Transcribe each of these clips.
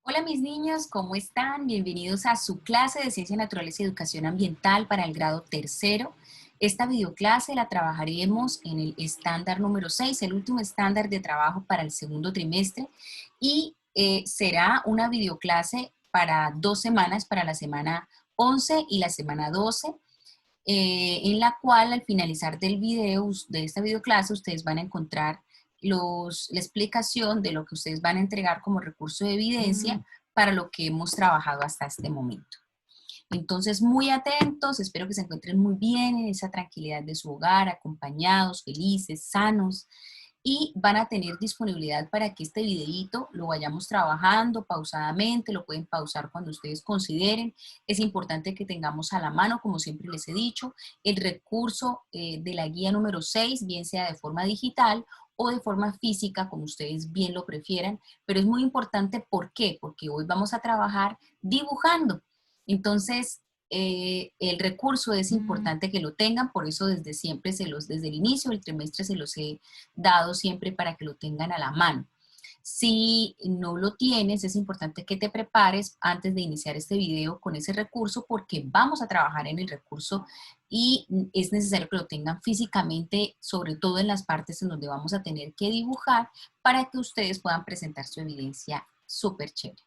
Hola mis niños, ¿cómo están? Bienvenidos a su clase de Ciencia, Naturaleza y Educación Ambiental para el grado tercero. Esta videoclase la trabajaremos en el estándar número 6, el último estándar de trabajo para el segundo trimestre, y será una videoclase para 2 semanas, para la semana 11 y la semana 12, en la cual al finalizar del video, de esta videoclase, ustedes van a encontrar la explicación de lo que ustedes van a entregar como recurso de evidencia para lo que hemos trabajado hasta este momento. Entonces, muy atentos, espero que se encuentren muy bien en esa tranquilidad de su hogar, acompañados, felices, sanos, y van a tener disponibilidad para que este videito lo vayamos trabajando pausadamente, lo pueden pausar cuando ustedes consideren. Es importante que tengamos a la mano, como siempre les he dicho, el recurso de la guía número 6, bien sea de forma digital o de forma física, como ustedes bien lo prefieran, pero es muy importante, ¿por qué? Porque hoy vamos a trabajar dibujando. Entonces, el recurso es importante que lo tengan, por eso desde siempre, desde el inicio del trimestre se los he dado siempre para que lo tengan a la mano. Si no lo tienes, es importante que te prepares antes de iniciar este video con ese recurso, porque vamos a trabajar en el recurso y es necesario que lo tengan físicamente, sobre todo en las partes en donde vamos a tener que dibujar, para que ustedes puedan presentar su evidencia súper chévere.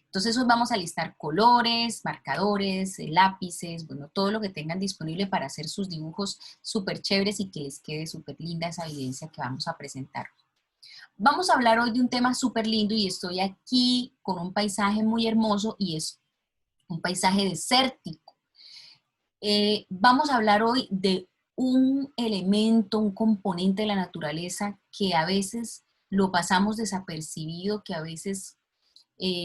Entonces hoy vamos a listar colores, marcadores, lápices, bueno, todo lo que tengan disponible para hacer sus dibujos súper chéveres y que les quede súper linda esa evidencia que vamos a presentar. Vamos a hablar hoy de un tema súper lindo y estoy aquí con un paisaje muy hermoso y es un paisaje desértico. Vamos a hablar hoy de un elemento, un componente de la naturaleza que a veces lo pasamos desapercibido, que a veces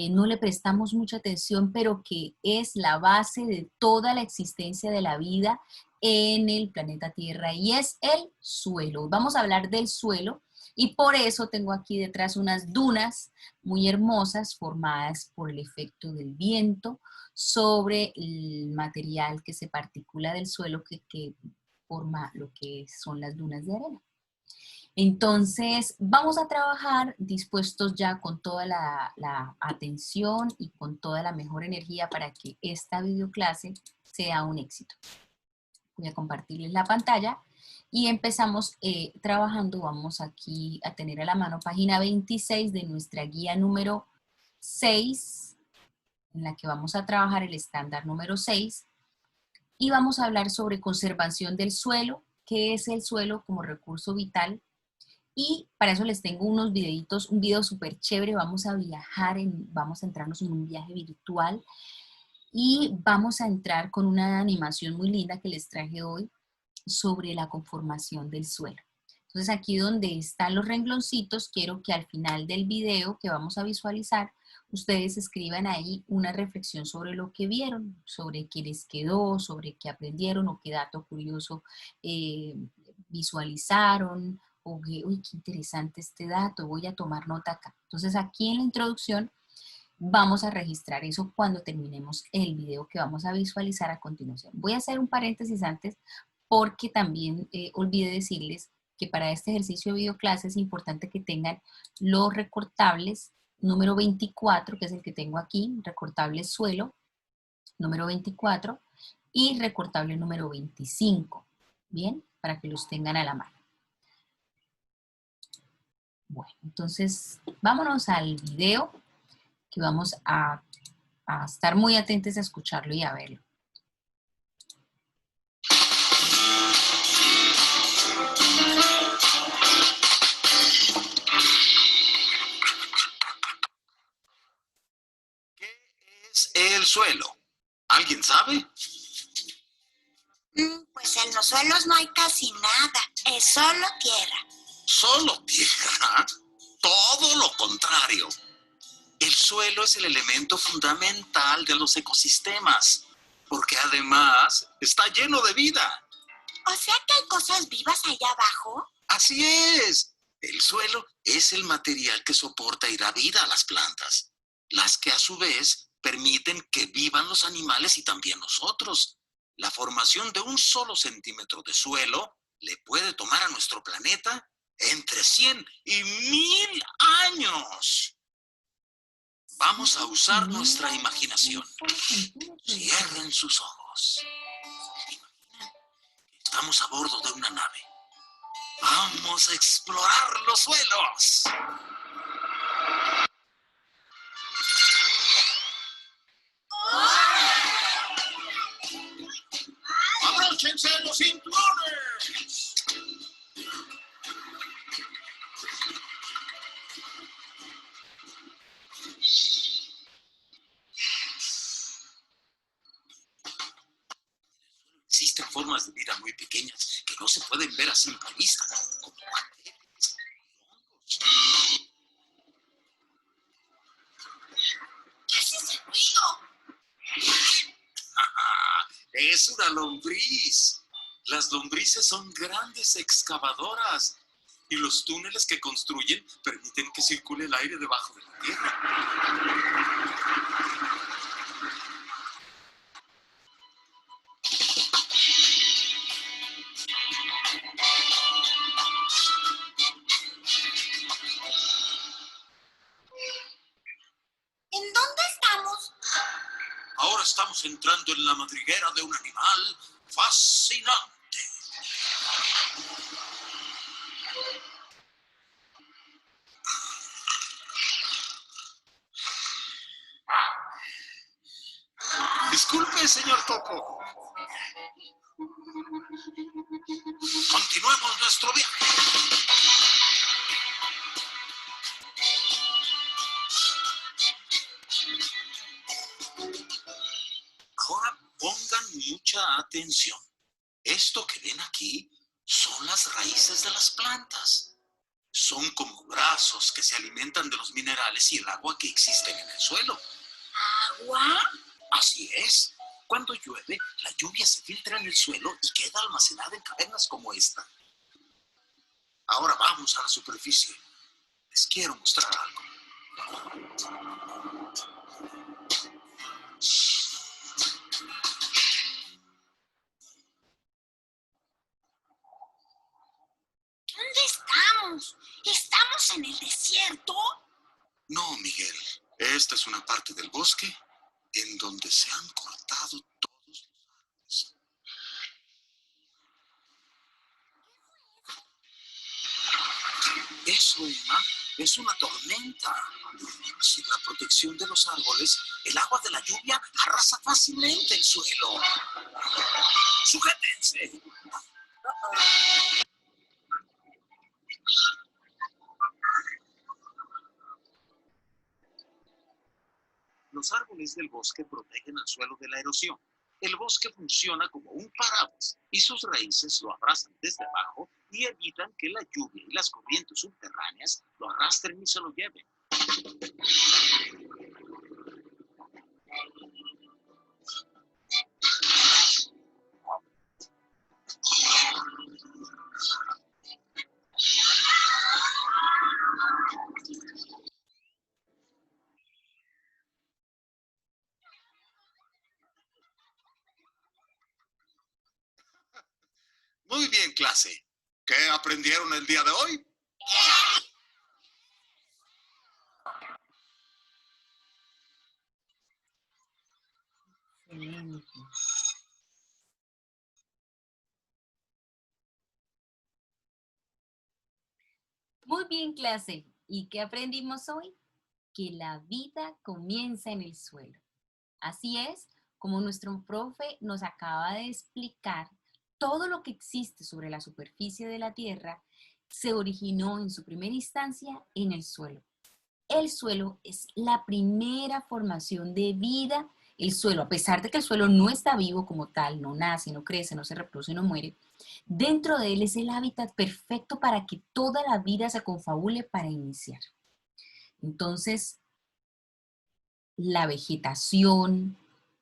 no le prestamos mucha atención, pero que es la base de toda la existencia de la vida en el planeta Tierra, y es el suelo. Vamos a hablar del suelo y por eso tengo aquí detrás unas dunas muy hermosas formadas por el efecto del viento sobre el material que se particula del suelo que forma lo que son las dunas de arena. Entonces, vamos a trabajar dispuestos ya con toda la atención y con toda la mejor energía para que esta videoclase sea un éxito. Voy a compartirles la pantalla y empezamos trabajando. Vamos aquí a tener a la mano página 26 de nuestra guía número 6, en la que vamos a trabajar el estándar número 6, y vamos a hablar sobre conservación del suelo, qué es el suelo como recurso vital. Y para eso les tengo unos videitos, un video súper chévere. Vamos a viajar, vamos a entrarnos en un viaje virtual y vamos a entrar con una animación muy linda que les traje hoy sobre la conformación del suelo. Entonces aquí donde están los rengloncitos, quiero que al final del video que vamos a visualizar, ustedes escriban ahí una reflexión sobre lo que vieron, sobre qué les quedó, sobre qué aprendieron o qué dato curioso visualizaron, o que, uy, qué interesante este dato, voy a tomar nota acá. Entonces aquí en la introducción vamos a registrar eso cuando terminemos el video que vamos a visualizar a continuación. Voy a hacer un paréntesis antes porque también olvidé decirles que para este ejercicio de videoclase es importante que tengan los recortables número 24, que es el que tengo aquí, recortable suelo número 24 y recortable número 25, ¿bien? Para que los tengan a la mano. Bueno, entonces vámonos al video, que vamos a estar muy atentos a escucharlo y a verlo. ¿Qué es el suelo? ¿Alguien sabe? Pues en los suelos no hay casi nada, es solo tierra. ¿Solo tierra? Todo lo contrario. El suelo es el elemento fundamental de los ecosistemas, porque además está lleno de vida. O sea que hay cosas vivas allá abajo. Así es. El suelo es el material que soporta y da vida a las plantas, las que a su vez permiten que vivan los animales y también nosotros. La formación de un solo centímetro de suelo le puede tomar a nuestro planeta entre 100 y 1000 años. Vamos a usar nuestra imaginación. Cierren sus ojos. Estamos a bordo de una nave. Vamos a explorar los suelos. ¡Abróchense los cinturones! Existen formas de vida muy pequeñas que no se pueden ver a simple vista, como bacterias y hongos. ¿Qué es ese ruido? Es una lombriz. Las lombrices son grandes excavadoras y los túneles que construyen permiten que circule el aire debajo de la tierra. ¿En dónde estamos? Ahora estamos entrando en la madriguera de un animal fascinante. Disculpe, señor Topo. Continuemos nuestro viaje. Ahora pongan mucha atención. Esto que ven aquí son las raíces de las plantas. Son como brazos que se alimentan de los minerales y el agua que existen en el suelo. ¿Agua? Así es. Cuando llueve, la lluvia se filtra en el suelo y queda almacenada en cavernas como esta. Ahora vamos a la superficie. Les quiero mostrar algo. ¿Dónde estamos? ¿Estamos en el desierto? No, Miguel. Esta es una parte del bosque en donde se han cortado todos los árboles. Eso, Emma, es una tormenta. Sin la protección de los árboles, el agua de la lluvia arrasa fácilmente el suelo. ¡Sujétense! Los árboles del bosque protegen al suelo de la erosión. El bosque funciona como un paraguas y sus raíces lo abrazan desde abajo y evitan que la lluvia y las corrientes subterráneas lo arrastren y se lo lleven. Muy bien, clase. ¿Qué aprendieron el día de hoy? Excelente. Muy bien, clase. ¿Y qué aprendimos hoy? Que la vida comienza en el suelo. Así es, como nuestro profe nos acaba de explicar, todo lo que existe sobre la superficie de la Tierra se originó en su primera instancia en el suelo. El suelo es la primera formación de vida. El suelo, a pesar de que el suelo no está vivo como tal, no nace, no crece, no se reproduce, no muere, dentro de él es el hábitat perfecto para que toda la vida se confabule para iniciar. Entonces, la vegetación,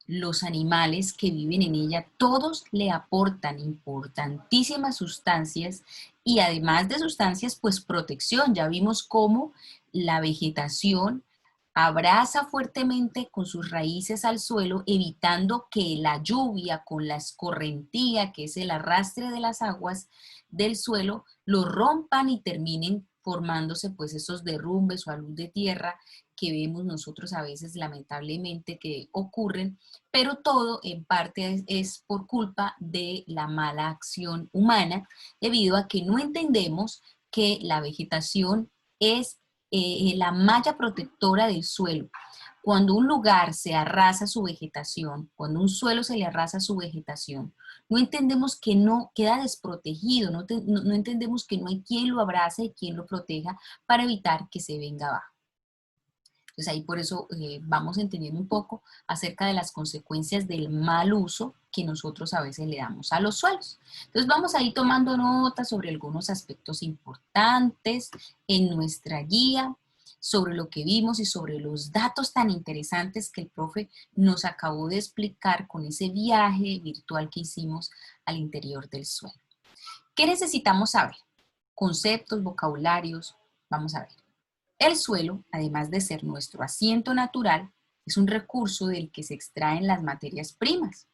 los animales que viven en ella, todos le aportan importantísimas sustancias y además de sustancias, pues protección. Ya vimos cómo la vegetación abraza fuertemente con sus raíces al suelo, evitando que la lluvia con la escorrentía, que es el arrastre de las aguas del suelo, lo rompan y terminen formándose pues esos derrumbes o alud de tierra que vemos nosotros a veces lamentablemente que ocurren, pero todo en parte es por culpa de la mala acción humana, debido a que no entendemos que la vegetación es la malla protectora del suelo. Cuando un lugar se arrasa su vegetación, cuando un suelo se le arrasa su vegetación, no entendemos que no queda desprotegido, no entendemos que no hay quien lo abrace y quien lo proteja para evitar que se venga abajo. Entonces ahí por eso vamos entendiendo un poco acerca de las consecuencias del mal uso que nosotros a veces le damos a los suelos. Entonces vamos a ir tomando nota sobre algunos aspectos importantes en nuestra guía, sobre lo que vimos y sobre los datos tan interesantes que el profe nos acabó de explicar con ese viaje virtual que hicimos al interior del suelo. ¿Qué necesitamos saber? Conceptos, vocabularios, vamos a ver. El suelo, además de ser nuestro asiento natural, es un recurso del que se extraen las materias primas.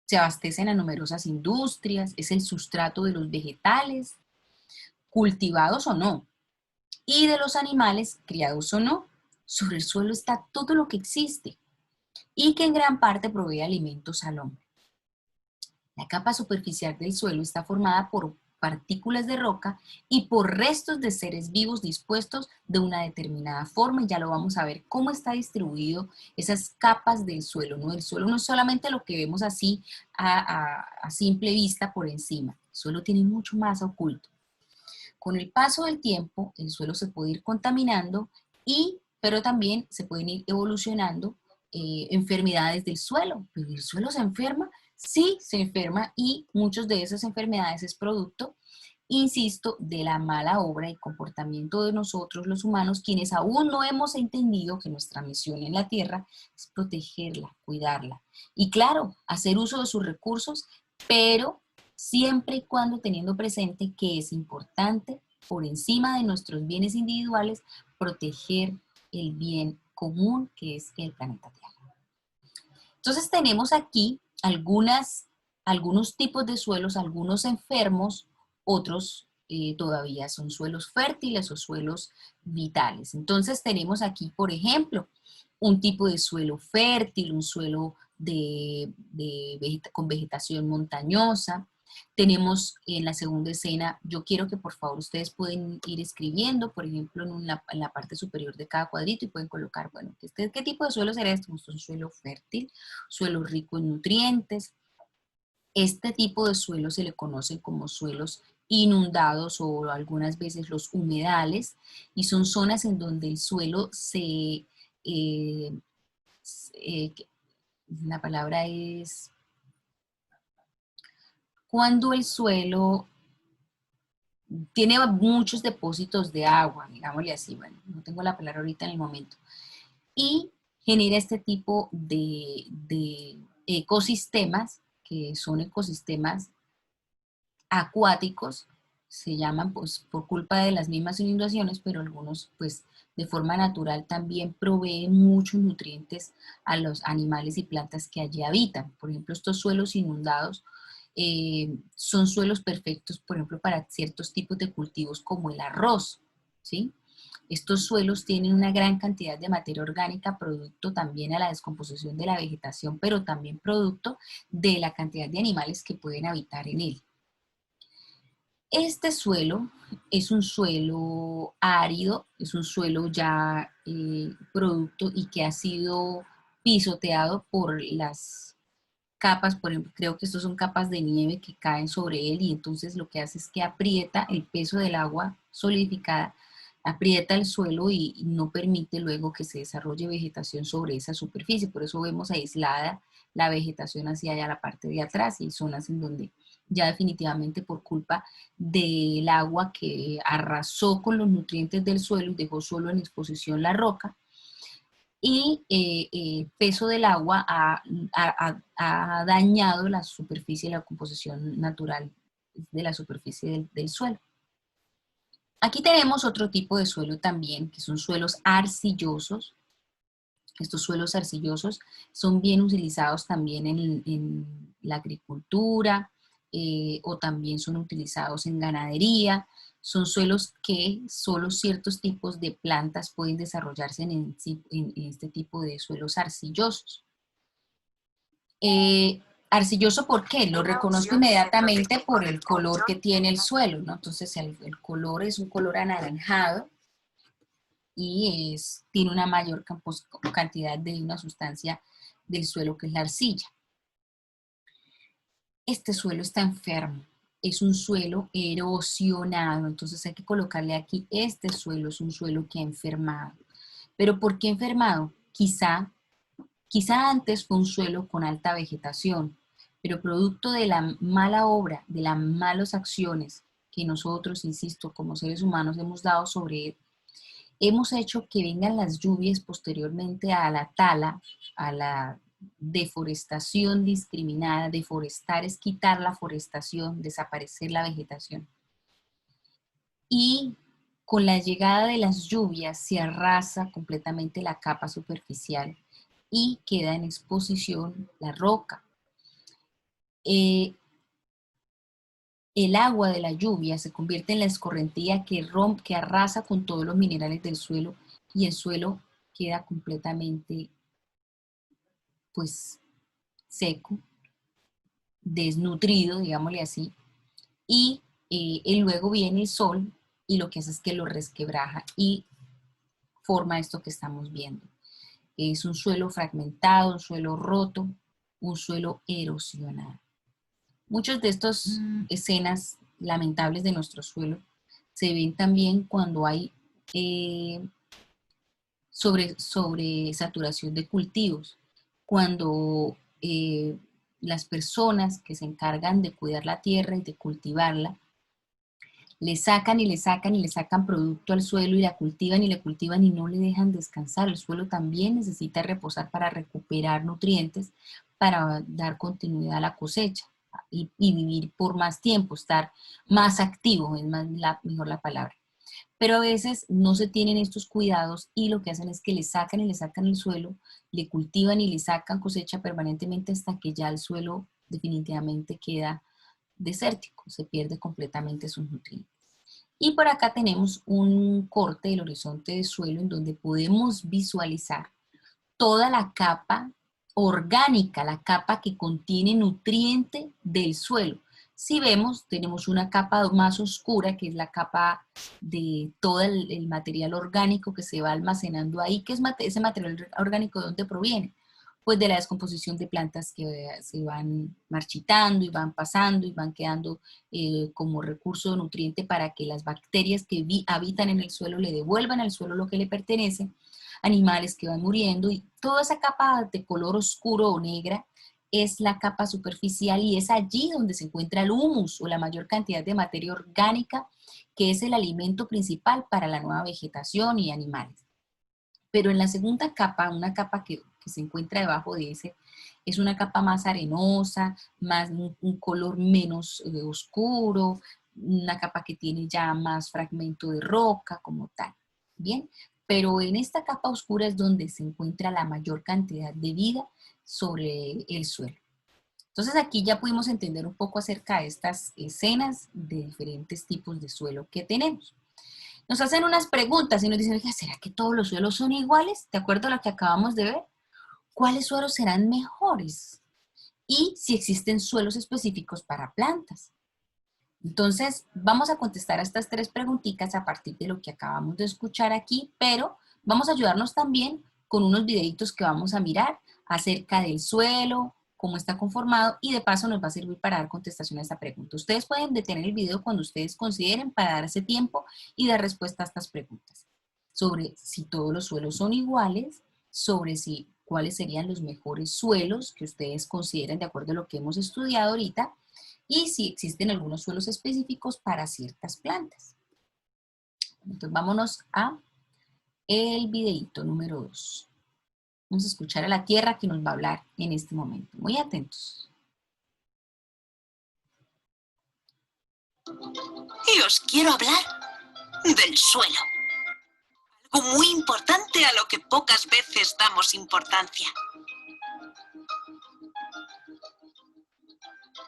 Se abastecen a numerosas industrias, es el sustrato de los vegetales, cultivados o no, y de los animales, criados o no. Sobre el suelo está todo lo que existe y que en gran parte provee alimentos al hombre. La capa superficial del suelo está formada por partículas de roca y por restos de seres vivos dispuestos de una determinada forma, y ya lo vamos a ver cómo está distribuido esas capas del suelo, ¿no? El suelo no es solamente lo que vemos así a simple vista por encima, el suelo tiene mucho más oculto. Con el paso del tiempo, el suelo se puede ir contaminando, pero también se pueden ir evolucionando enfermedades del suelo. ¿Pero el suelo se enferma? Sí, se enferma, y muchas de esas enfermedades es producto, insisto, de la mala obra y comportamiento de nosotros los humanos, quienes aún no hemos entendido que nuestra misión en la tierra es protegerla, cuidarla. Y claro, hacer uso de sus recursos, pero siempre y cuando teniendo presente que es importante, por encima de nuestros bienes individuales, proteger el bien común que es el planeta Tierra. Entonces tenemos aquí algunos tipos de suelos, algunos enfermos, otros todavía son suelos fértiles o suelos vitales. Entonces tenemos aquí, por ejemplo, un tipo de suelo fértil, un suelo con vegetación montañosa. Tenemos en la segunda escena, yo quiero que por favor ustedes pueden ir escribiendo, por ejemplo, en la parte superior de cada cuadrito, y pueden colocar, bueno, ¿qué tipo de suelo será esto? Es un suelo fértil, suelo rico en nutrientes. Este tipo de suelo se le conoce como suelos inundados o algunas veces los humedales, y son zonas en donde el suelo eh, la palabra es cuando el suelo tiene muchos depósitos de agua, digámosle así, bueno, no tengo la palabra ahorita en el momento, y genera este tipo de ecosistemas, que son ecosistemas acuáticos, se llaman pues por culpa de las mismas inundaciones, pero algunos pues de forma natural también proveen muchos nutrientes a los animales y plantas que allí habitan. Por ejemplo, estos suelos inundados son suelos perfectos, por ejemplo, para ciertos tipos de cultivos como el arroz, ¿sí? Estos suelos tienen una gran cantidad de materia orgánica, producto también a la descomposición de la vegetación, pero también producto de la cantidad de animales que pueden habitar en él. Este suelo es un suelo árido, es un suelo ya producto y que ha sido pisoteado por las capas, por ejemplo, creo que estos son capas de nieve que caen sobre él, y entonces lo que hace es que aprieta el peso del agua solidificada, aprieta el suelo y no permite luego que se desarrolle vegetación sobre esa superficie. Por eso vemos aislada la vegetación hacia allá la parte de atrás, y zonas en donde ya definitivamente por culpa del agua que arrasó con los nutrientes del suelo y dejó solo en exposición la roca, y el peso del agua ha dañado la superficie, la composición natural de la superficie del suelo. Aquí tenemos otro tipo de suelo también, que son suelos arcillosos. Estos suelos arcillosos son bien utilizados también en la agricultura, o también son utilizados en ganadería. Son suelos que solo ciertos tipos de plantas pueden desarrollarse en este tipo de suelos arcillosos. Arcilloso, ¿por qué? Lo reconozco inmediatamente por el color que tiene el suelo, ¿no? Entonces el color es un color anaranjado y tiene una mayor cantidad de una sustancia del suelo que es la arcilla. Este suelo está enfermo, es un suelo erosionado, entonces hay que colocarle aquí, este suelo es un suelo que ha enfermado. ¿Pero por qué enfermado? Quizá antes fue un suelo con alta vegetación, pero producto de la mala obra, de las malas acciones que nosotros, insisto, como seres humanos hemos dado sobre él, hemos hecho que vengan las lluvias posteriormente a la tala, a la deforestación discriminada. Deforestar es quitar la forestación, desaparecer la vegetación. Y con la llegada de las lluvias se arrasa completamente la capa superficial y queda en exposición la roca. El agua de la lluvia se convierte en la escorrentía que arrasa con todos los minerales del suelo y el suelo queda completamente pues seco, desnutrido, digámosle así, y luego viene el sol y lo que hace es que lo resquebraja y forma esto que estamos viendo. Es un suelo fragmentado, un suelo roto, un suelo erosionado. Muchas de estas escenas lamentables de nuestro suelo se ven también cuando hay sobresaturación de cultivos, cuando las personas que se encargan de cuidar la tierra y de cultivarla, le sacan y le sacan y le sacan producto al suelo y la cultivan y no le dejan descansar. El suelo también necesita reposar para recuperar nutrientes, para dar continuidad a la cosecha y vivir por más tiempo, estar más activo, es mejor la palabra. Pero a veces no se tienen estos cuidados y lo que hacen es que le sacan y le sacan el suelo, le cultivan y le sacan cosecha permanentemente hasta que ya el suelo definitivamente queda desértico, se pierde completamente sus nutrientes. Y por acá tenemos un corte del horizonte de suelo en donde podemos visualizar toda la capa orgánica, la capa que contiene nutriente del suelo. Si vemos, tenemos una capa más oscura, que es la capa de todo el material orgánico que se va almacenando ahí. ¿Qué es ese material orgánico? ¿De dónde proviene? Pues de la descomposición de plantas que se van marchitando y van pasando y van quedando como recurso de nutriente para que las bacterias que habitan en el suelo le devuelvan al suelo lo que le pertenece, animales que van muriendo, y toda esa capa de color oscuro o negra es la capa superficial y es allí donde se encuentra el humus o la mayor cantidad de materia orgánica, que es el alimento principal para la nueva vegetación y animales. Pero en la segunda capa, una capa que se encuentra debajo de ese, es una capa más arenosa, más un color menos oscuro, una capa que tiene ya más fragmento de roca como tal. Bien, pero en esta capa oscura es donde se encuentra la mayor cantidad de vida sobre el suelo. Entonces aquí ya pudimos entender un poco acerca de estas escenas de diferentes tipos de suelo que tenemos. Nos hacen unas preguntas y nos dicen, oiga, ¿será que todos los suelos son iguales? ¿De acuerdo a lo que acabamos de ver? ¿Cuáles suelos serán mejores? Y si existen suelos específicos para plantas. Entonces, vamos a contestar a estas tres preguntitas a partir de lo que acabamos de escuchar aquí, pero vamos a ayudarnos también con unos videitos que vamos a mirar acerca del suelo, cómo está conformado, y de paso nos va a servir para dar contestación a esta pregunta. Ustedes pueden detener el video cuando ustedes consideren para darse tiempo y dar respuesta a estas preguntas. Sobre si todos los suelos son iguales, sobre si cuáles serían los mejores suelos que ustedes consideren de acuerdo a lo que hemos estudiado ahorita, y si existen algunos suelos específicos para ciertas plantas. Entonces vámonos a el videito número 2. Vamos a escuchar a la tierra que nos va a hablar en este momento. Muy atentos. Y os quiero hablar del suelo. Algo muy importante a lo que pocas veces damos importancia.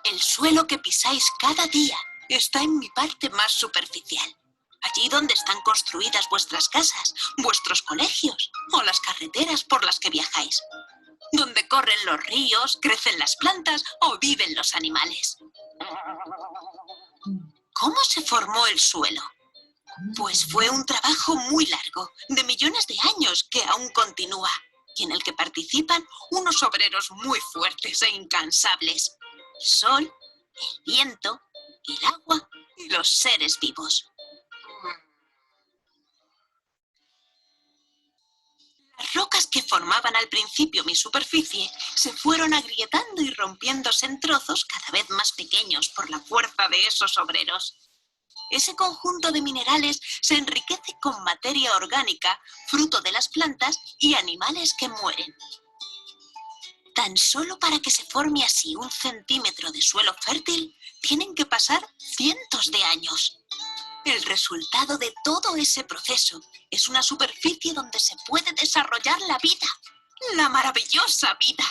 El suelo que pisáis cada día está en mi parte más superficial. Allí donde están construidas vuestras casas, vuestros colegios o las carreteras por las que viajáis. Donde corren los ríos, crecen las plantas o viven los animales. ¿Cómo se formó el suelo? Pues fue un trabajo muy largo, de millones de años, que aún continúa, y en el que participan unos obreros muy fuertes e incansables. El sol, el viento, el agua y los seres vivos. Las rocas que formaban al principio mi superficie se fueron agrietando y rompiéndose en trozos cada vez más pequeños por la fuerza de esos obreros. Ese conjunto de minerales se enriquece con materia orgánica, fruto de las plantas y animales que mueren. Tan solo para que se forme así un centímetro de suelo fértil, tienen que pasar cientos de años. El resultado de todo ese proceso es una superficie donde se puede desarrollar la vida, la maravillosa vida.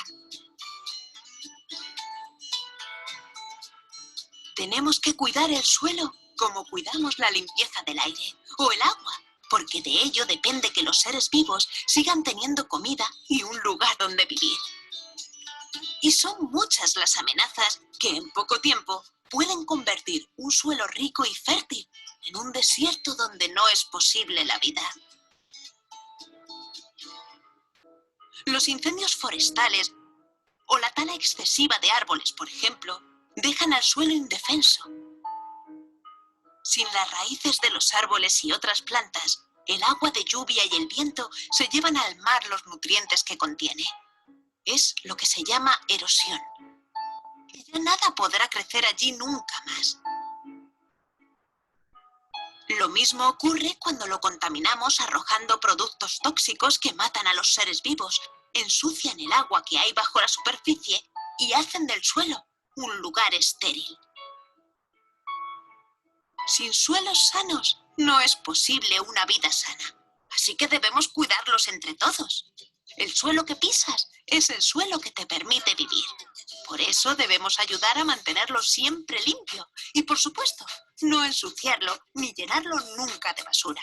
Tenemos que cuidar el suelo como cuidamos la limpieza del aire o el agua, porque de ello depende que los seres vivos sigan teniendo comida y un lugar donde vivir. Y son muchas las amenazas que en poco tiempo pueden convertir un suelo rico y fértil en un desierto donde no es posible la vida. Los incendios forestales o la tala excesiva de árboles, por ejemplo, dejan al suelo indefenso. Sin las raíces de los árboles y otras plantas, el agua de lluvia y el viento se llevan al mar los nutrientes que contiene. Es lo que se llama erosión. Y ya nada podrá crecer allí nunca más. Lo mismo ocurre cuando lo contaminamos arrojando productos tóxicos que matan a los seres vivos, ensucian el agua que hay bajo la superficie y hacen del suelo un lugar estéril. Sin suelos sanos no es posible una vida sana, así que debemos cuidarlos entre todos. El suelo que pisas es el suelo que te permite vivir. Por eso debemos ayudar a mantenerlo siempre limpio y, por supuesto, no ensuciarlo ni llenarlo nunca de basura.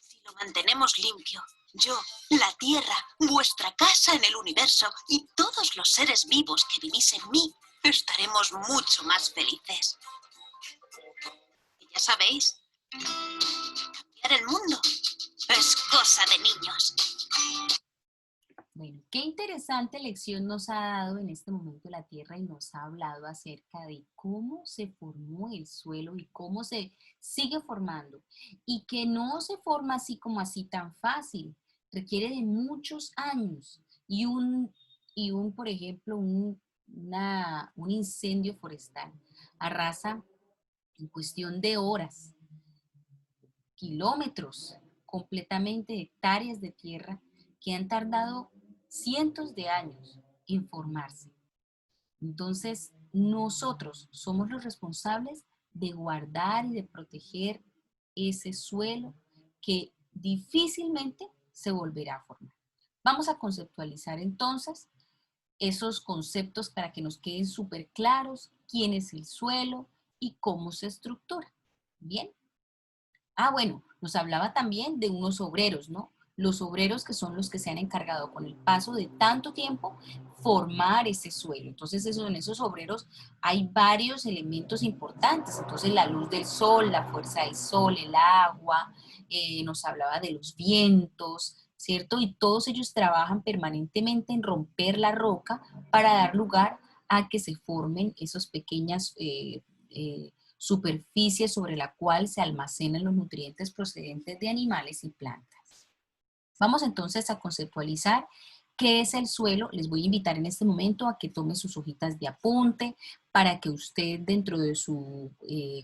Si lo mantenemos limpio, yo, la tierra, vuestra casa en el universo y todos los seres vivos que vivís en mí, estaremos mucho más felices. Y ya sabéis, cambiar el mundo es cosa de niños. Bueno, qué interesante lección nos ha dado en este momento la Tierra y nos ha hablado acerca de cómo se formó el suelo y cómo se sigue formando y que no se forma así como así tan fácil, requiere de muchos años y por ejemplo, un incendio forestal arrasa en cuestión de horas, kilómetros, completamente hectáreas de tierra que han tardado cientos de años en formarse. Entonces, nosotros somos los responsables de guardar y de proteger ese suelo que difícilmente se volverá a formar. Vamos a conceptualizar entonces esos conceptos para que nos queden súper claros quién es el suelo y cómo se estructura. ¿Bien? Ah, bueno, nos hablaba también de unos obreros, ¿no? Los obreros que son los que se han encargado con el paso de tanto tiempo formar ese suelo. Entonces, en esos obreros hay varios elementos importantes. Entonces, la luz del sol, la fuerza del sol, el agua, nos hablaba de los vientos, ¿cierto? Y todos ellos trabajan permanentemente en romper la roca para dar lugar a que se formen esas pequeñas superficie sobre la cual se almacenan los nutrientes procedentes de animales y plantas. Vamos entonces a conceptualizar qué es el suelo. Les voy a invitar en este momento a que tomen sus hojitas de apunte para que usted dentro de su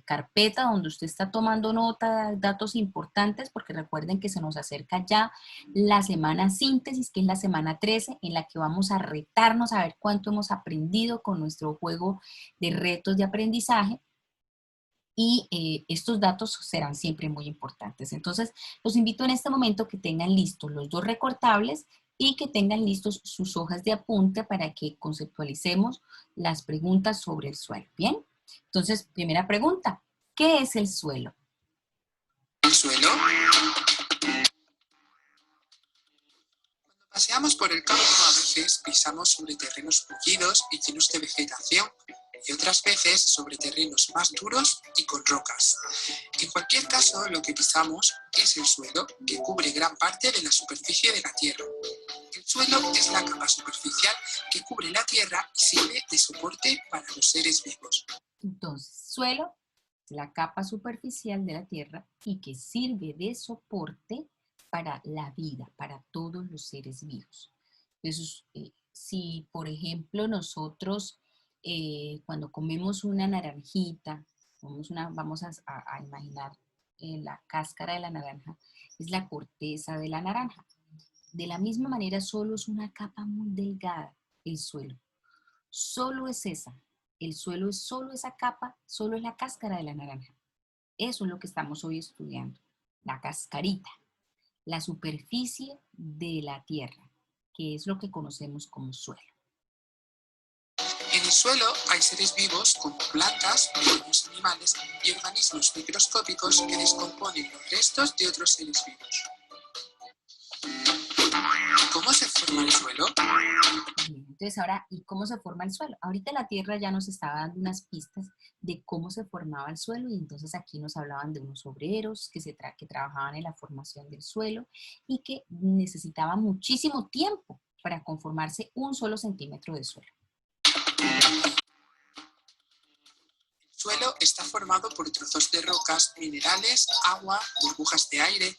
carpeta donde usted está tomando nota, datos importantes, porque recuerden que se nos acerca ya la semana síntesis, que es la semana 13, en la que vamos a retarnos a ver cuánto hemos aprendido con nuestro juego de retos de aprendizaje. Y estos datos serán siempre muy importantes. Entonces, los invito en este momento que tengan listos los dos recortables y que tengan listos sus hojas de apunte para que conceptualicemos las preguntas sobre el suelo. ¿Bien? Entonces, primera pregunta, ¿qué es el suelo? El suelo. Cuando paseamos por el campo, a veces pisamos sobre terrenos mullidos y llenos de vegetación, y otras veces sobre terrenos más duros y con rocas. En cualquier caso, lo que pisamos es el suelo, que cubre gran parte de la superficie de la Tierra. El suelo es la capa superficial que cubre la Tierra y sirve de soporte para los seres vivos. Entonces, suelo es la capa superficial de la Tierra y que sirve de soporte para la vida, para todos los seres vivos. Entonces, si por ejemplo nosotros cuando comemos una naranjita, vamos a imaginar la cáscara de la naranja, es la corteza de la naranja. De la misma manera, solo es una capa muy delgada el suelo. Solo es esa. El suelo es solo esa capa, solo es la cáscara de la naranja. Eso es lo que estamos hoy estudiando, la cascarita, la superficie de la tierra, que es lo que conocemos como suelo. En el suelo hay seres vivos como plantas, pequeños animales y organismos microscópicos que descomponen los restos de otros seres vivos. ¿Cómo se forma el suelo? Bien, entonces ahora, ¿y cómo se forma el suelo? Ahorita la Tierra ya nos estaba dando unas pistas de cómo se formaba el suelo y entonces aquí nos hablaban de unos obreros que trabajaban en la formación del suelo y que necesitaban muchísimo tiempo para conformarse un solo centímetro de suelo. El suelo está formado por trozos de rocas, minerales, agua, burbujas de aire.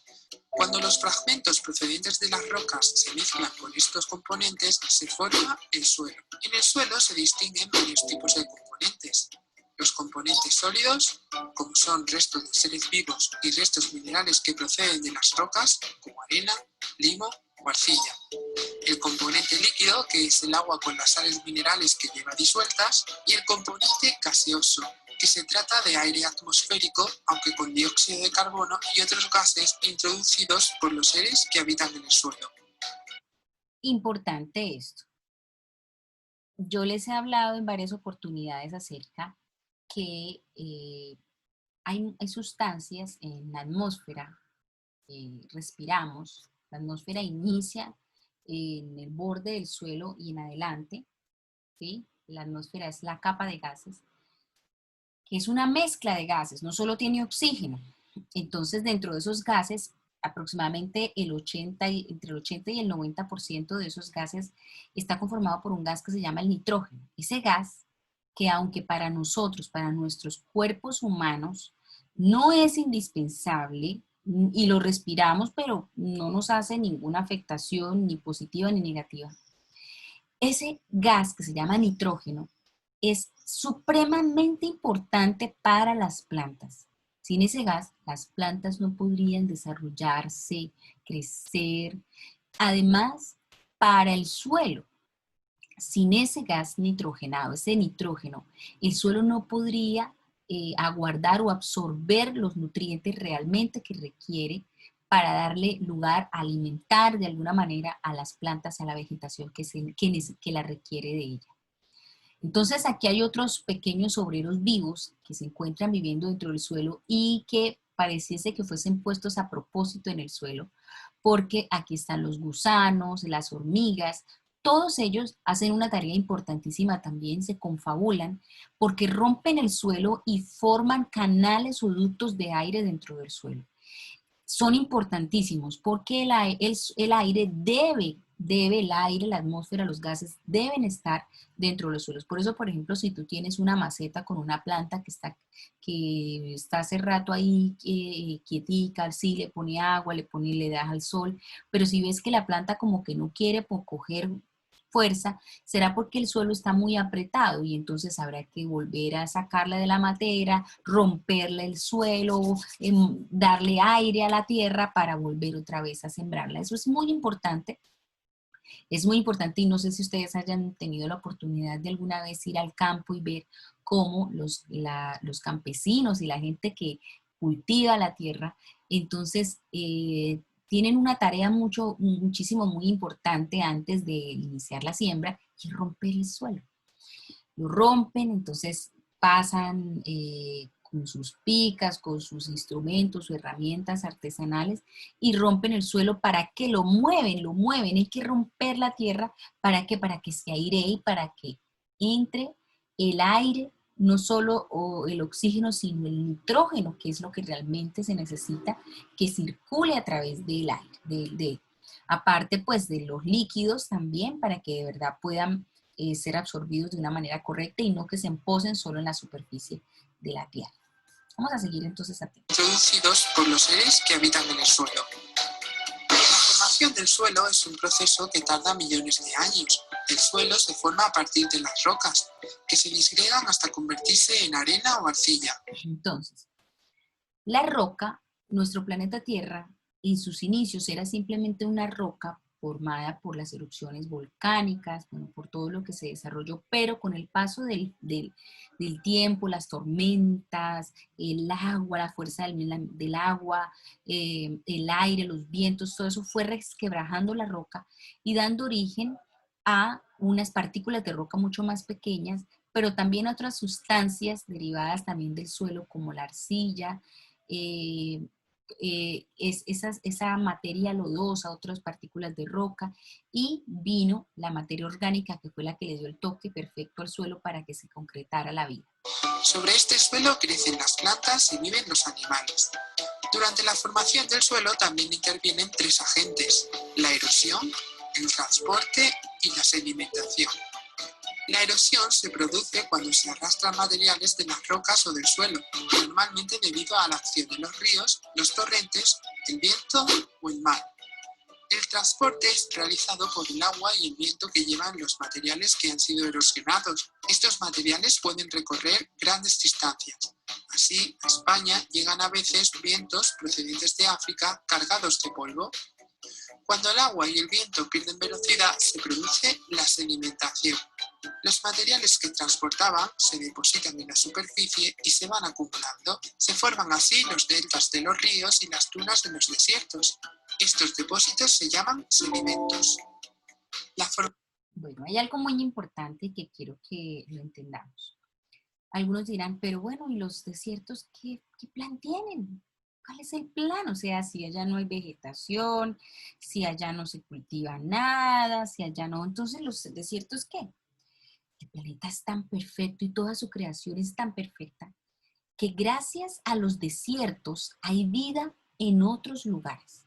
Cuando los fragmentos procedentes de las rocas se mezclan con estos componentes, se forma el suelo. En el suelo se distinguen varios tipos de componentes. Los componentes sólidos, como son restos de seres vivos y restos minerales que proceden de las rocas, como arena, limo o arcilla. El componente líquido, que es el agua con las sales minerales que lleva disueltas, y el componente gaseoso, que se trata de aire atmosférico, aunque con dióxido de carbono y otros gases introducidos por los seres que habitan en el suelo. Importante esto. Yo les he hablado en varias oportunidades acerca que hay sustancias en la atmósfera que respiramos. La atmósfera inicia en el borde del suelo y en adelante, ¿sí? La atmósfera es la capa de gases, que es una mezcla de gases, no solo tiene oxígeno. Entonces, dentro de esos gases, aproximadamente entre el 80 y el 90% de esos gases está conformado por un gas que se llama el nitrógeno. Ese gas, que aunque para nosotros, para nuestros cuerpos humanos, no es indispensable y lo respiramos, pero no nos hace ninguna afectación ni positiva ni negativa. Ese gas que se llama nitrógeno es supremamente importante para las plantas. Sin ese gas, las plantas no podrían desarrollarse, crecer. Además, para el suelo, sin ese gas nitrogenado, ese nitrógeno, el suelo no podría aguardar o absorber los nutrientes realmente que requiere para darle lugar a alimentar de alguna manera a las plantas, a la vegetación que la requiere de ella. Entonces aquí hay otros pequeños obreros vivos que se encuentran viviendo dentro del suelo y que pareciese que fuesen puestos a propósito en el suelo, porque aquí están los gusanos, las hormigas, todos ellos hacen una tarea importantísima también, se confabulan, porque rompen el suelo y forman canales o ductos de aire dentro del suelo. Son importantísimos porque el aire la atmósfera, los gases deben estar dentro de los suelos. Por eso, por ejemplo, si tú tienes una maceta con una planta que está hace rato ahí quietica, sí, le pone agua, le das al sol, pero si ves que la planta como que no quiere coger fuerza, será porque el suelo está muy apretado y entonces habrá que volver a sacarla de la matera, romperle el suelo, darle aire a la tierra para volver otra vez a sembrarla. Eso es muy importante. Es muy importante y no sé si ustedes hayan tenido la oportunidad de alguna vez ir al campo y ver cómo los campesinos y la gente que cultiva la tierra, entonces tienen una tarea muchísimo muy importante antes de iniciar la siembra, y romper el suelo. Lo rompen, entonces pasan con sus picas, con sus instrumentos o herramientas artesanales y rompen el suelo. ¿Para qué? Lo mueven, hay que romper la tierra. ¿Para qué? Para que se airee y para que entre el aire, no solo el oxígeno, sino el nitrógeno, que es lo que realmente se necesita, que circule a través del aire. Aparte, pues, de los líquidos también, para que de verdad puedan ser absorbidos de una manera correcta y no que se emposen solo en la superficie de la tierra. Vamos a seguir entonces atentos. Introducidos por los seres que habitan en el suelo. La formación del suelo es un proceso que tarda millones de años. El suelo se forma a partir de las rocas, que se disgregan hasta convertirse en arena o arcilla. Entonces, la roca, nuestro planeta Tierra, en sus inicios era simplemente una roca formada por las erupciones volcánicas, bueno, por todo lo que se desarrolló, pero con el paso del tiempo, las tormentas, el agua, la fuerza del agua, el aire, los vientos, todo eso fue resquebrajando la roca y dando origen a unas partículas de roca mucho más pequeñas, pero también a otras sustancias derivadas también del suelo, como la arcilla, esa materia lodosa, otras partículas de roca, y vino la materia orgánica, que fue la que le dio el toque perfecto al suelo para que se concretara la vida. Sobre este suelo crecen las plantas y viven los animales. Durante la formación del suelo también intervienen tres agentes: la erosión, el transporte y la sedimentación. La erosión se produce cuando se arrastran materiales de las rocas o del suelo, normalmente debido a la acción de los ríos, los torrentes, el viento o el mar. El transporte es realizado por el agua y el viento que llevan los materiales que han sido erosionados. Estos materiales pueden recorrer grandes distancias. Así, a España llegan a veces vientos procedentes de África cargados de polvo. Cuando el agua y el viento pierden velocidad, se produce la sedimentación. Los materiales que transportaban se depositan en la superficie y se van acumulando. Se forman así los deltas de los ríos y las dunas de los desiertos. Estos depósitos se llaman sedimentos. Bueno, hay algo muy importante que quiero que lo entendamos. Algunos dirán, pero bueno, ¿y los desiertos qué plan tienen? ¿Cuál es el plan? O sea, si allá no hay vegetación, si allá no se cultiva nada, si allá no, entonces los desiertos, ¿qué? El planeta es tan perfecto y toda su creación es tan perfecta que gracias a los desiertos hay vida en otros lugares.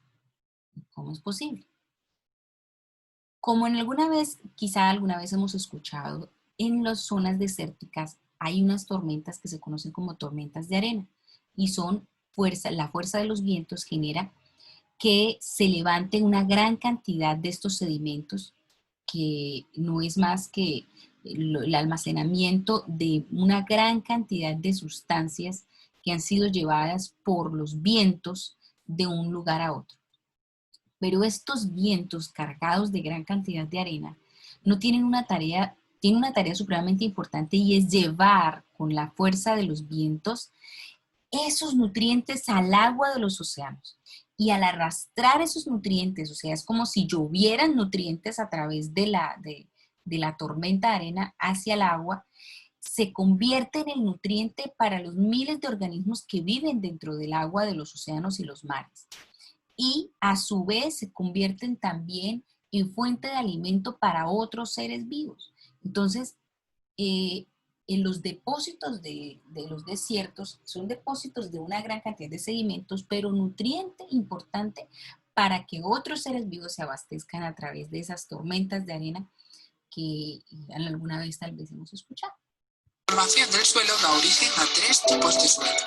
¿Cómo es posible? Como quizá alguna vez hemos escuchado, en las zonas desérticas hay unas tormentas que se conocen como tormentas de arena y la fuerza de los vientos genera que se levante una gran cantidad de estos sedimentos, que no es más que el almacenamiento de una gran cantidad de sustancias que han sido llevadas por los vientos de un lugar a otro. Pero estos vientos cargados de gran cantidad de arena no tienen tienen una tarea supremamente importante, y es llevar con la fuerza de los vientos esos nutrientes al agua de los océanos. Y al arrastrar esos nutrientes, o sea, es como si llovieran nutrientes a través de la tormenta de arena hacia el agua, se convierte en el nutriente para los miles de organismos que viven dentro del agua de los océanos y los mares. Y a su vez se convierten también en fuente de alimento para otros seres vivos. Entonces, en los depósitos de los desiertos son depósitos de una gran cantidad de sedimentos, pero nutriente importante para que otros seres vivos se abastezcan a través de esas tormentas de arena que alguna vez tal vez hemos escuchado. La formación del suelo da origen a tres tipos de suelo: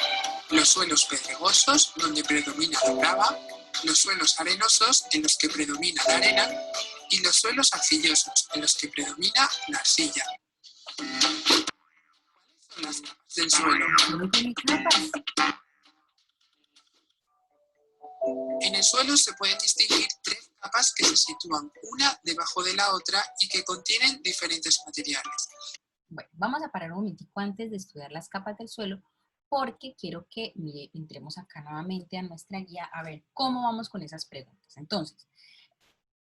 los suelos pedregosos, donde predomina la grava; los suelos arenosos, en los que predomina la arena; y los suelos arcillosos, en los que predomina la arcilla. ¿Cuáles son las capas del suelo? ¿Cómo tiene capas? En el suelo se pueden distinguir tres capas que se sitúan una debajo de la otra y que contienen diferentes materiales. Bueno, vamos a parar un momentico antes de estudiar las capas del suelo, porque quiero que entremos acá nuevamente a nuestra guía a ver cómo vamos con esas preguntas. Entonces,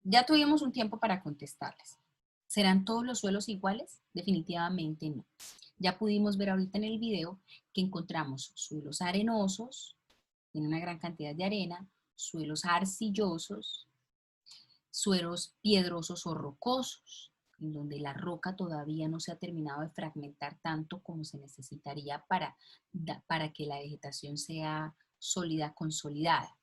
ya tuvimos un tiempo para contestarlas. ¿Serán todos los suelos iguales? Definitivamente no. Ya pudimos ver ahorita en el video que encontramos suelos arenosos, tienen una gran cantidad de arena, suelos arcillosos, suelos piedrosos o rocosos, en donde la roca todavía no se ha terminado de fragmentar tanto como se necesitaría para que la vegetación sea sólida, consolidada.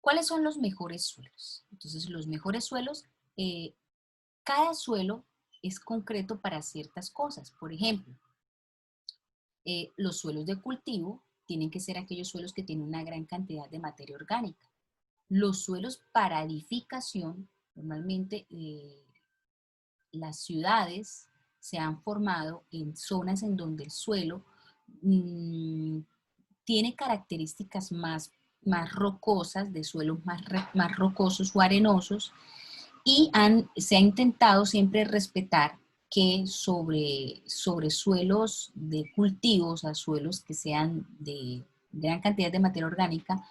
¿Cuáles son los mejores suelos? Entonces, los mejores suelos, cada suelo es concreto para ciertas cosas. Por ejemplo, los suelos de cultivo tienen que ser aquellos suelos que tienen una gran cantidad de materia orgánica. Los suelos para edificación, normalmente las ciudades se han formado en zonas en donde el suelo tiene características más rocosas, de suelos más rocosos o arenosos, y se ha intentado siempre respetar que sobre suelos de cultivos, a suelos que sean de gran cantidad de materia orgánica,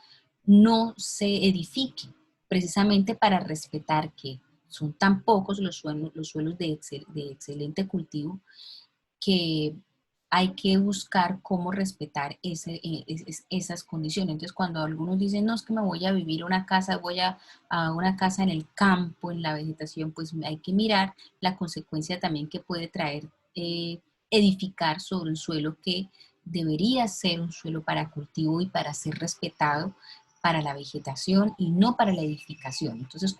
no se edifique, precisamente para respetar que son tan pocos los suelos de excelente cultivo que hay que buscar cómo respetar esas condiciones. Entonces, cuando algunos dicen, no, es que me voy a vivir a una casa, a una casa en el campo, en la vegetación, pues hay que mirar la consecuencia también que puede traer edificar sobre un suelo que debería ser un suelo para cultivo y para ser respetado para la vegetación y no para la edificación. Entonces,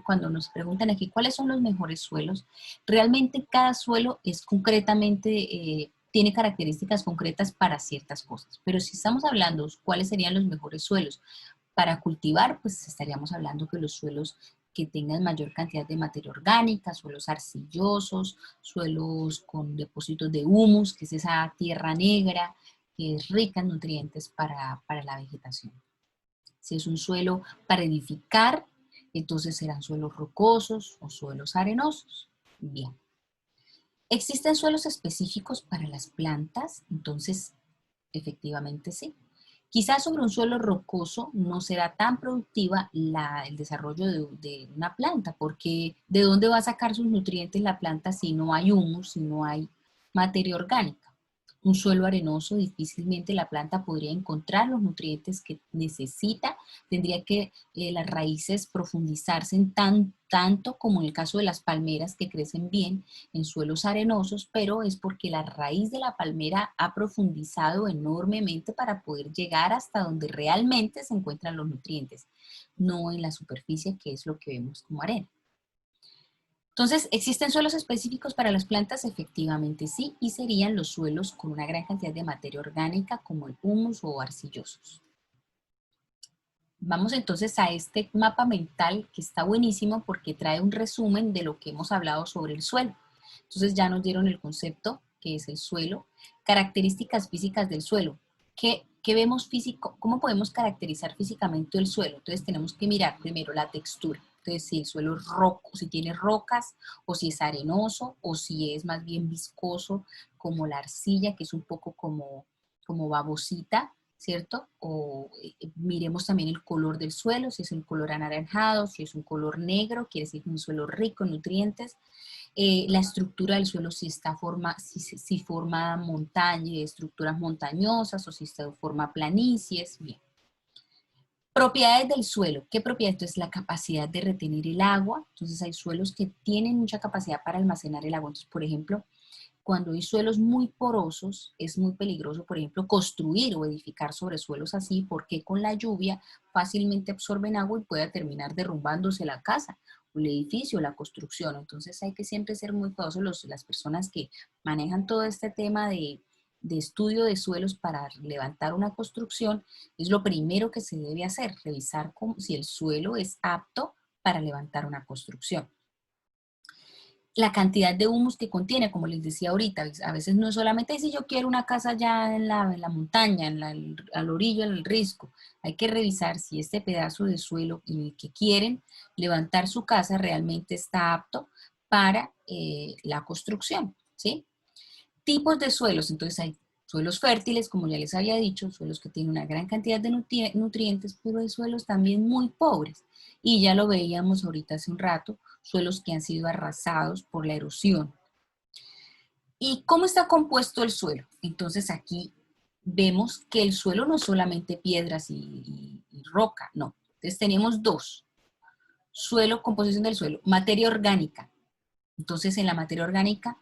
cuando nos preguntan aquí cuáles son los mejores suelos, realmente cada suelo es concretamente, tiene características concretas para ciertas cosas. Pero si estamos hablando cuáles serían los mejores suelos para cultivar, pues estaríamos hablando que los suelos que tengan mayor cantidad de materia orgánica, suelos arcillosos, suelos con depósitos de humus, que es esa tierra negra, que es rica en nutrientes para la vegetación. Si es un suelo para edificar, entonces serán suelos rocosos o suelos arenosos. Bien. ¿Existen suelos específicos para las plantas? Entonces, efectivamente sí. Quizás sobre un suelo rocoso no será tan productiva el desarrollo de una planta, porque ¿de dónde va a sacar sus nutrientes la planta si no hay humus, si no hay materia orgánica? Un suelo arenoso, difícilmente la planta podría encontrar los nutrientes que necesita, tendría que las raíces profundizarse tanto como en el caso de las palmeras que crecen bien en suelos arenosos, pero es porque la raíz de la palmera ha profundizado enormemente para poder llegar hasta donde realmente se encuentran los nutrientes, no en la superficie, que es lo que vemos como arena. Entonces, ¿existen suelos específicos para las plantas? Efectivamente sí, y serían los suelos con una gran cantidad de materia orgánica como el humus o arcillosos. Vamos entonces a este mapa mental que está buenísimo porque trae un resumen de lo que hemos hablado sobre el suelo. Entonces ya nos dieron el concepto, que es el suelo, características físicas del suelo. ¿Qué vemos físico? ¿Cómo podemos caracterizar físicamente el suelo? Entonces tenemos que mirar primero la textura. Entonces, si el suelo es roco, si tiene rocas, o si es arenoso, o si es más bien viscoso, como la arcilla, que es un poco como babosita, ¿cierto? O miremos también el color del suelo, si es un color anaranjado, si es un color negro, quiere decir que es un suelo rico en nutrientes. La estructura del suelo, si forma montaña, estructuras montañosas, o si forma planicies, bien. Propiedades del suelo. ¿Qué propiedad? Entonces, la capacidad de retener el agua. Entonces, hay suelos que tienen mucha capacidad para almacenar el agua. Entonces, por ejemplo, cuando hay suelos muy porosos, es muy peligroso, por ejemplo, construir o edificar sobre suelos así, porque con la lluvia fácilmente absorben agua y puede terminar derrumbándose la casa, o el edificio, la construcción. Entonces, hay que siempre ser muy cuidadosos las personas que manejan todo este tema de estudio de suelos para levantar una construcción. Es lo primero que se debe hacer, revisar si el suelo es apto para levantar una construcción. La cantidad de humus que contiene, como les decía ahorita, a veces no es solamente si yo quiero una casa ya en la montaña, al orillo, en el risco. Hay que revisar si este pedazo de suelo en el que quieren levantar su casa realmente está apto para la construcción, ¿sí? Tipos de suelos, entonces hay Suelos fértiles, como ya les había dicho, suelos que tienen una gran cantidad de nutrientes, pero hay suelos también muy pobres. Y ya lo veíamos ahorita hace un rato, suelos que han sido arrasados por la erosión. ¿Y cómo está compuesto el suelo? Entonces aquí vemos que el suelo no es solamente piedras y roca, no. Entonces tenemos dos. Suelo, composición del suelo, materia orgánica. Entonces en la materia orgánica,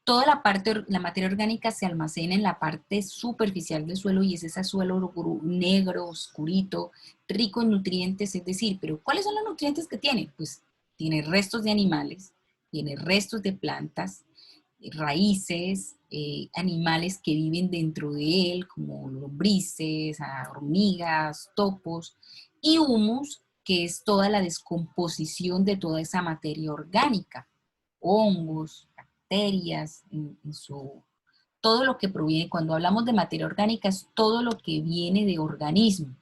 toda la materia orgánica se almacena en la parte superficial del suelo y es ese suelo negro, oscurito, rico en nutrientes, es decir, pero ¿cuáles son los nutrientes que tiene? Pues tiene restos de animales, tiene restos de plantas, raíces, animales que viven dentro de él, como lombrices, hormigas, topos, y humus, que es toda la descomposición de toda esa materia orgánica, hongos, bacterias, todo lo que proviene, cuando hablamos de materia orgánica, es todo lo que viene de organismos,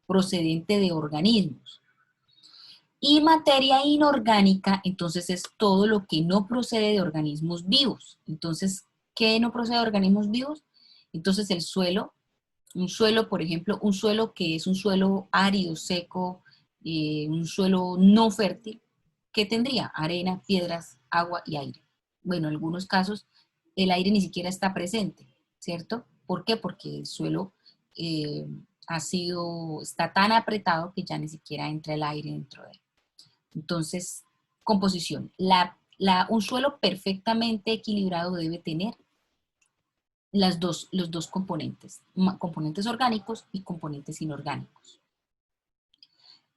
procedente de organismos. Y materia inorgánica, entonces es todo lo que no procede de organismos vivos. Entonces, ¿qué no procede de organismos vivos? Entonces el suelo, un suelo, por ejemplo, un suelo que es un suelo árido, seco, un suelo no fértil, ¿qué tendría? Arena, piedras, agua y aire. Bueno, en algunos casos el aire ni siquiera está presente, ¿cierto? ¿Por qué? Porque el suelo eh, está tan apretado que ya ni siquiera entra el aire dentro de él. Entonces, composición. Un suelo perfectamente equilibrado debe tener los dos componentes, componentes orgánicos y componentes inorgánicos.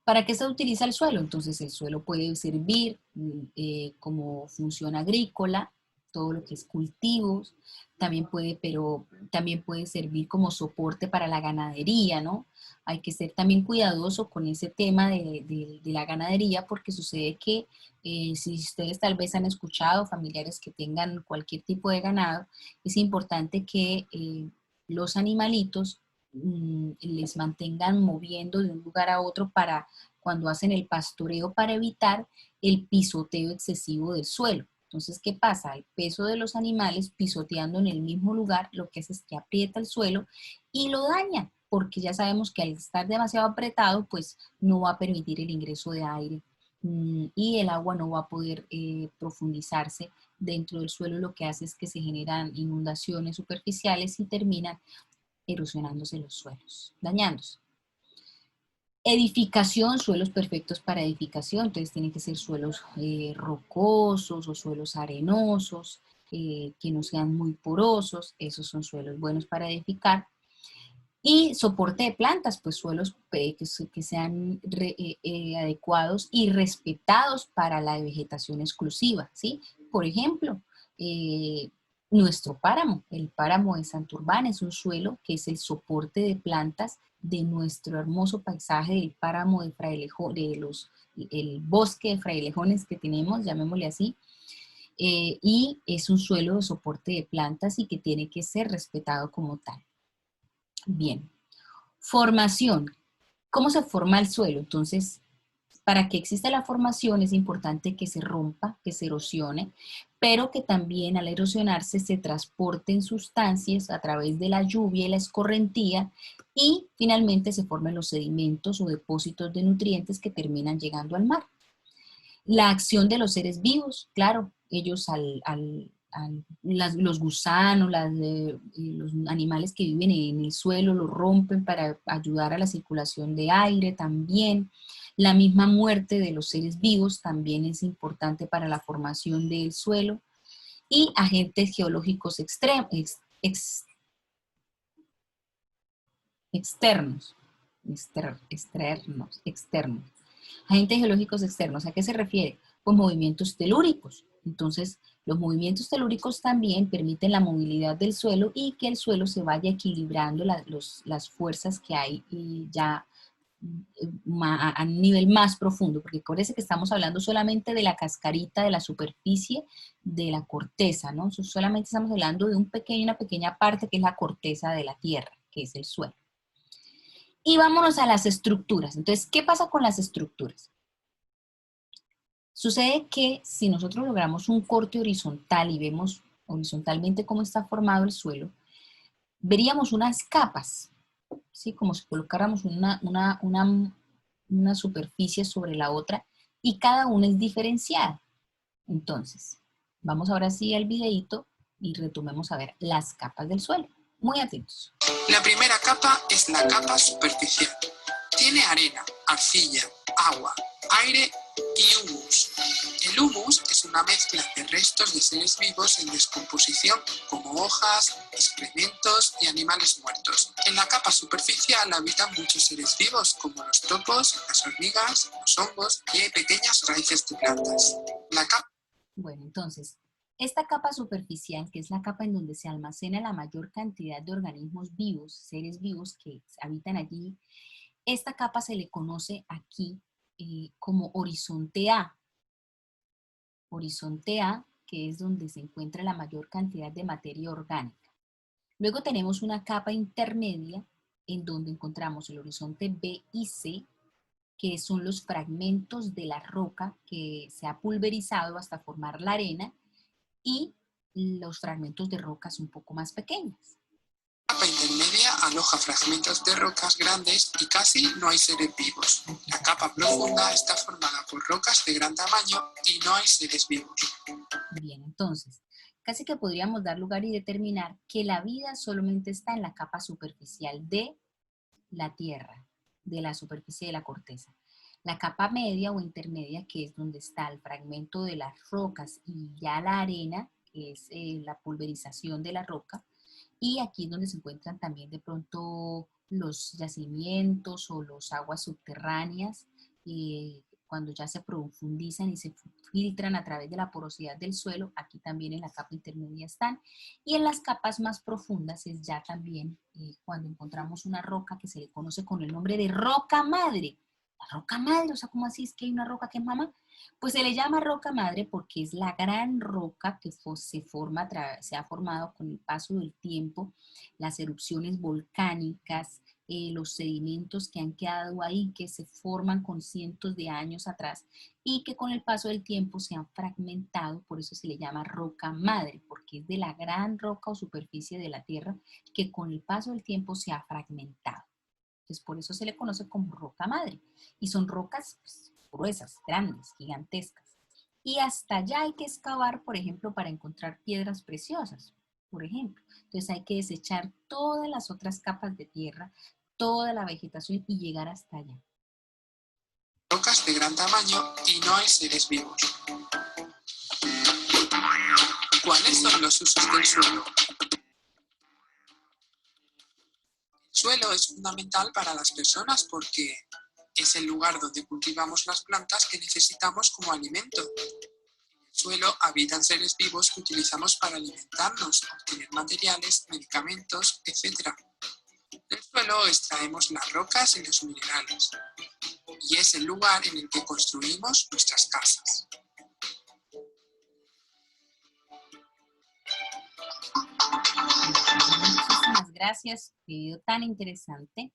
¿Para qué se utiliza el suelo? Entonces el suelo puede servir como función agrícola, todo lo que es cultivos, también puede servir como soporte para la ganadería, ¿no? Hay que ser también cuidadoso con ese tema de la ganadería porque sucede que si ustedes tal vez han escuchado familiares que tengan cualquier tipo de ganado, es importante que los animalitos les mantengan moviendo de un lugar a otro para cuando hacen el pastoreo para evitar el pisoteo excesivo del suelo. Entonces, ¿qué pasa? El peso de los animales pisoteando en el mismo lugar lo que hace es que aprieta el suelo y lo daña, porque ya sabemos que al estar demasiado apretado, pues no va a permitir el ingreso de aire y el agua no va a poder profundizarse dentro del suelo. Lo que hace es que se generan inundaciones superficiales y terminan erosionándose los suelos, dañándose. Edificación, suelos perfectos para edificación, entonces tienen que ser suelos rocosos o suelos arenosos, que no sean muy porosos, esos son suelos buenos para edificar. Y soporte de plantas, pues suelos que sean adecuados y respetados para la vegetación exclusiva, ¿sí? Por ejemplo, nuestro páramo, el páramo de Santurbán es un suelo que es el soporte de plantas de nuestro hermoso paisaje del páramo de Frailejón, el bosque de frailejones que tenemos, llamémosle así, y es un suelo de soporte de plantas y que tiene que ser respetado como tal. Bien, formación. ¿Cómo se forma el suelo? Entonces, para que exista la formación es importante que se rompa, que se erosione, pero que también al erosionarse se transporten sustancias a través de la lluvia y la escorrentía y finalmente se formen los sedimentos o depósitos de nutrientes que terminan llegando al mar. La acción de los seres vivos, claro, ellos los gusanos, los animales que viven en el suelo lo rompen para ayudar a la circulación de aire también. La misma muerte de los seres vivos también es importante para la formación del suelo. Y agentes geológicos externos. Agentes geológicos externos, ¿a qué se refiere? Pues movimientos telúricos. Entonces, los movimientos telúricos también permiten la movilidad del suelo y que el suelo se vaya equilibrando las fuerzas que hay ya a nivel más profundo, porque acuérdense que estamos hablando solamente de la cascarita, de la superficie de la corteza, ¿no? Solamente estamos hablando de una pequeña parte que es la corteza de la tierra, que es el suelo. Y vámonos a las estructuras. Entonces, ¿qué pasa con las estructuras? Sucede que si nosotros logramos un corte horizontal y vemos horizontalmente cómo está formado el suelo, veríamos unas capas, ¿sí? Como si colocáramos una superficie sobre la otra y cada una es diferenciada. Entonces, vamos ahora sí al videíto y retomemos a ver las capas del suelo. Muy atentos. La primera capa es la capa superficial. Tiene arena, arcilla, agua, aire y humus. El humus es una mezcla de restos de seres vivos en descomposición, como hojas, excrementos y animales muertos. En la capa superficial habitan muchos seres vivos, como los topos, las hormigas, los hongos y hay pequeñas raíces de plantas. Bueno, entonces, esta capa superficial, que es la capa en donde se almacena la mayor cantidad de organismos vivos, seres vivos que habitan allí, esta capa se le conoce aquí como horizonte A. Horizonte A, que es donde se encuentra la mayor cantidad de materia orgánica. Luego tenemos una capa intermedia en donde encontramos el horizonte B y C, que son los fragmentos de la roca que se ha pulverizado hasta formar la arena, y los fragmentos de rocas un poco más pequeñas. La capa intermedia aloja fragmentos de rocas grandes y casi no hay seres vivos. La capa profunda está formada por rocas de gran tamaño y no hay seres vivos. Bien, entonces, casi que podríamos dar lugar y determinar que la vida solamente está en la capa superficial de la Tierra, de la superficie de la corteza. La capa media o intermedia, que es donde está el fragmento de las rocas y ya la arena, que es la pulverización de la roca, y aquí es donde se encuentran también de pronto los yacimientos o las aguas subterráneas, cuando ya se profundizan y se filtran a través de la porosidad del suelo, aquí también en la capa intermedia están. Y en las capas más profundas es ya también cuando encontramos una roca que se le conoce con el nombre de roca madre. La roca madre, o sea, ¿cómo así es que hay una roca que es mamá? Pues se le llama roca madre porque es la gran roca que se ha formado con el paso del tiempo, las erupciones volcánicas, los sedimentos que han quedado ahí, que se forman con cientos de años atrás y que con el paso del tiempo se han fragmentado, por eso se le llama roca madre, porque es de la gran roca o superficie de la Tierra que con el paso del tiempo se ha fragmentado. Entonces, por eso se le conoce como roca madre. Y son rocas pues, gruesas, grandes, gigantescas. Y hasta allá hay que excavar, por ejemplo, para encontrar piedras preciosas, por ejemplo. Entonces hay que desechar todas las otras capas de tierra, toda la vegetación y llegar hasta allá. Rocas de gran tamaño y no hay seres vivos. ¿Cuáles son los usos del suelo? El suelo es fundamental para las personas porque es el lugar donde cultivamos las plantas que necesitamos como alimento. En el suelo habitan seres vivos que utilizamos para alimentarnos, obtener materiales, medicamentos, etc. Del suelo extraemos las rocas y los minerales. Y es el lugar en el que construimos nuestras casas. Muchísimas gracias, video tan interesante.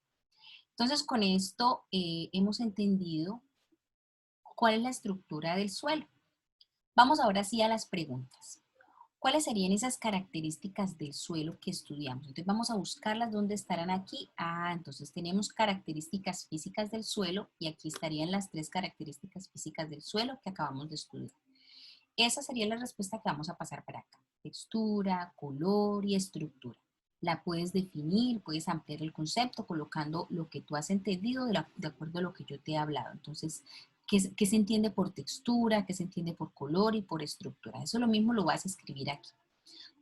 Entonces, con esto hemos entendido cuál es la estructura del suelo. Vamos ahora sí a las preguntas. ¿Cuáles serían esas características del suelo que estudiamos? Entonces vamos a buscarlas. ¿Dónde estarán aquí? Entonces tenemos características físicas del suelo y aquí estarían las 3 características físicas del suelo que acabamos de estudiar. Esa sería la respuesta que vamos a pasar para acá. Textura, color y estructura. La puedes definir, puedes ampliar el concepto colocando lo que tú has entendido de acuerdo a lo que yo te he hablado. Entonces, ¿qué se entiende por textura? ¿Qué se entiende por color y por estructura? Eso lo mismo lo vas a escribir aquí.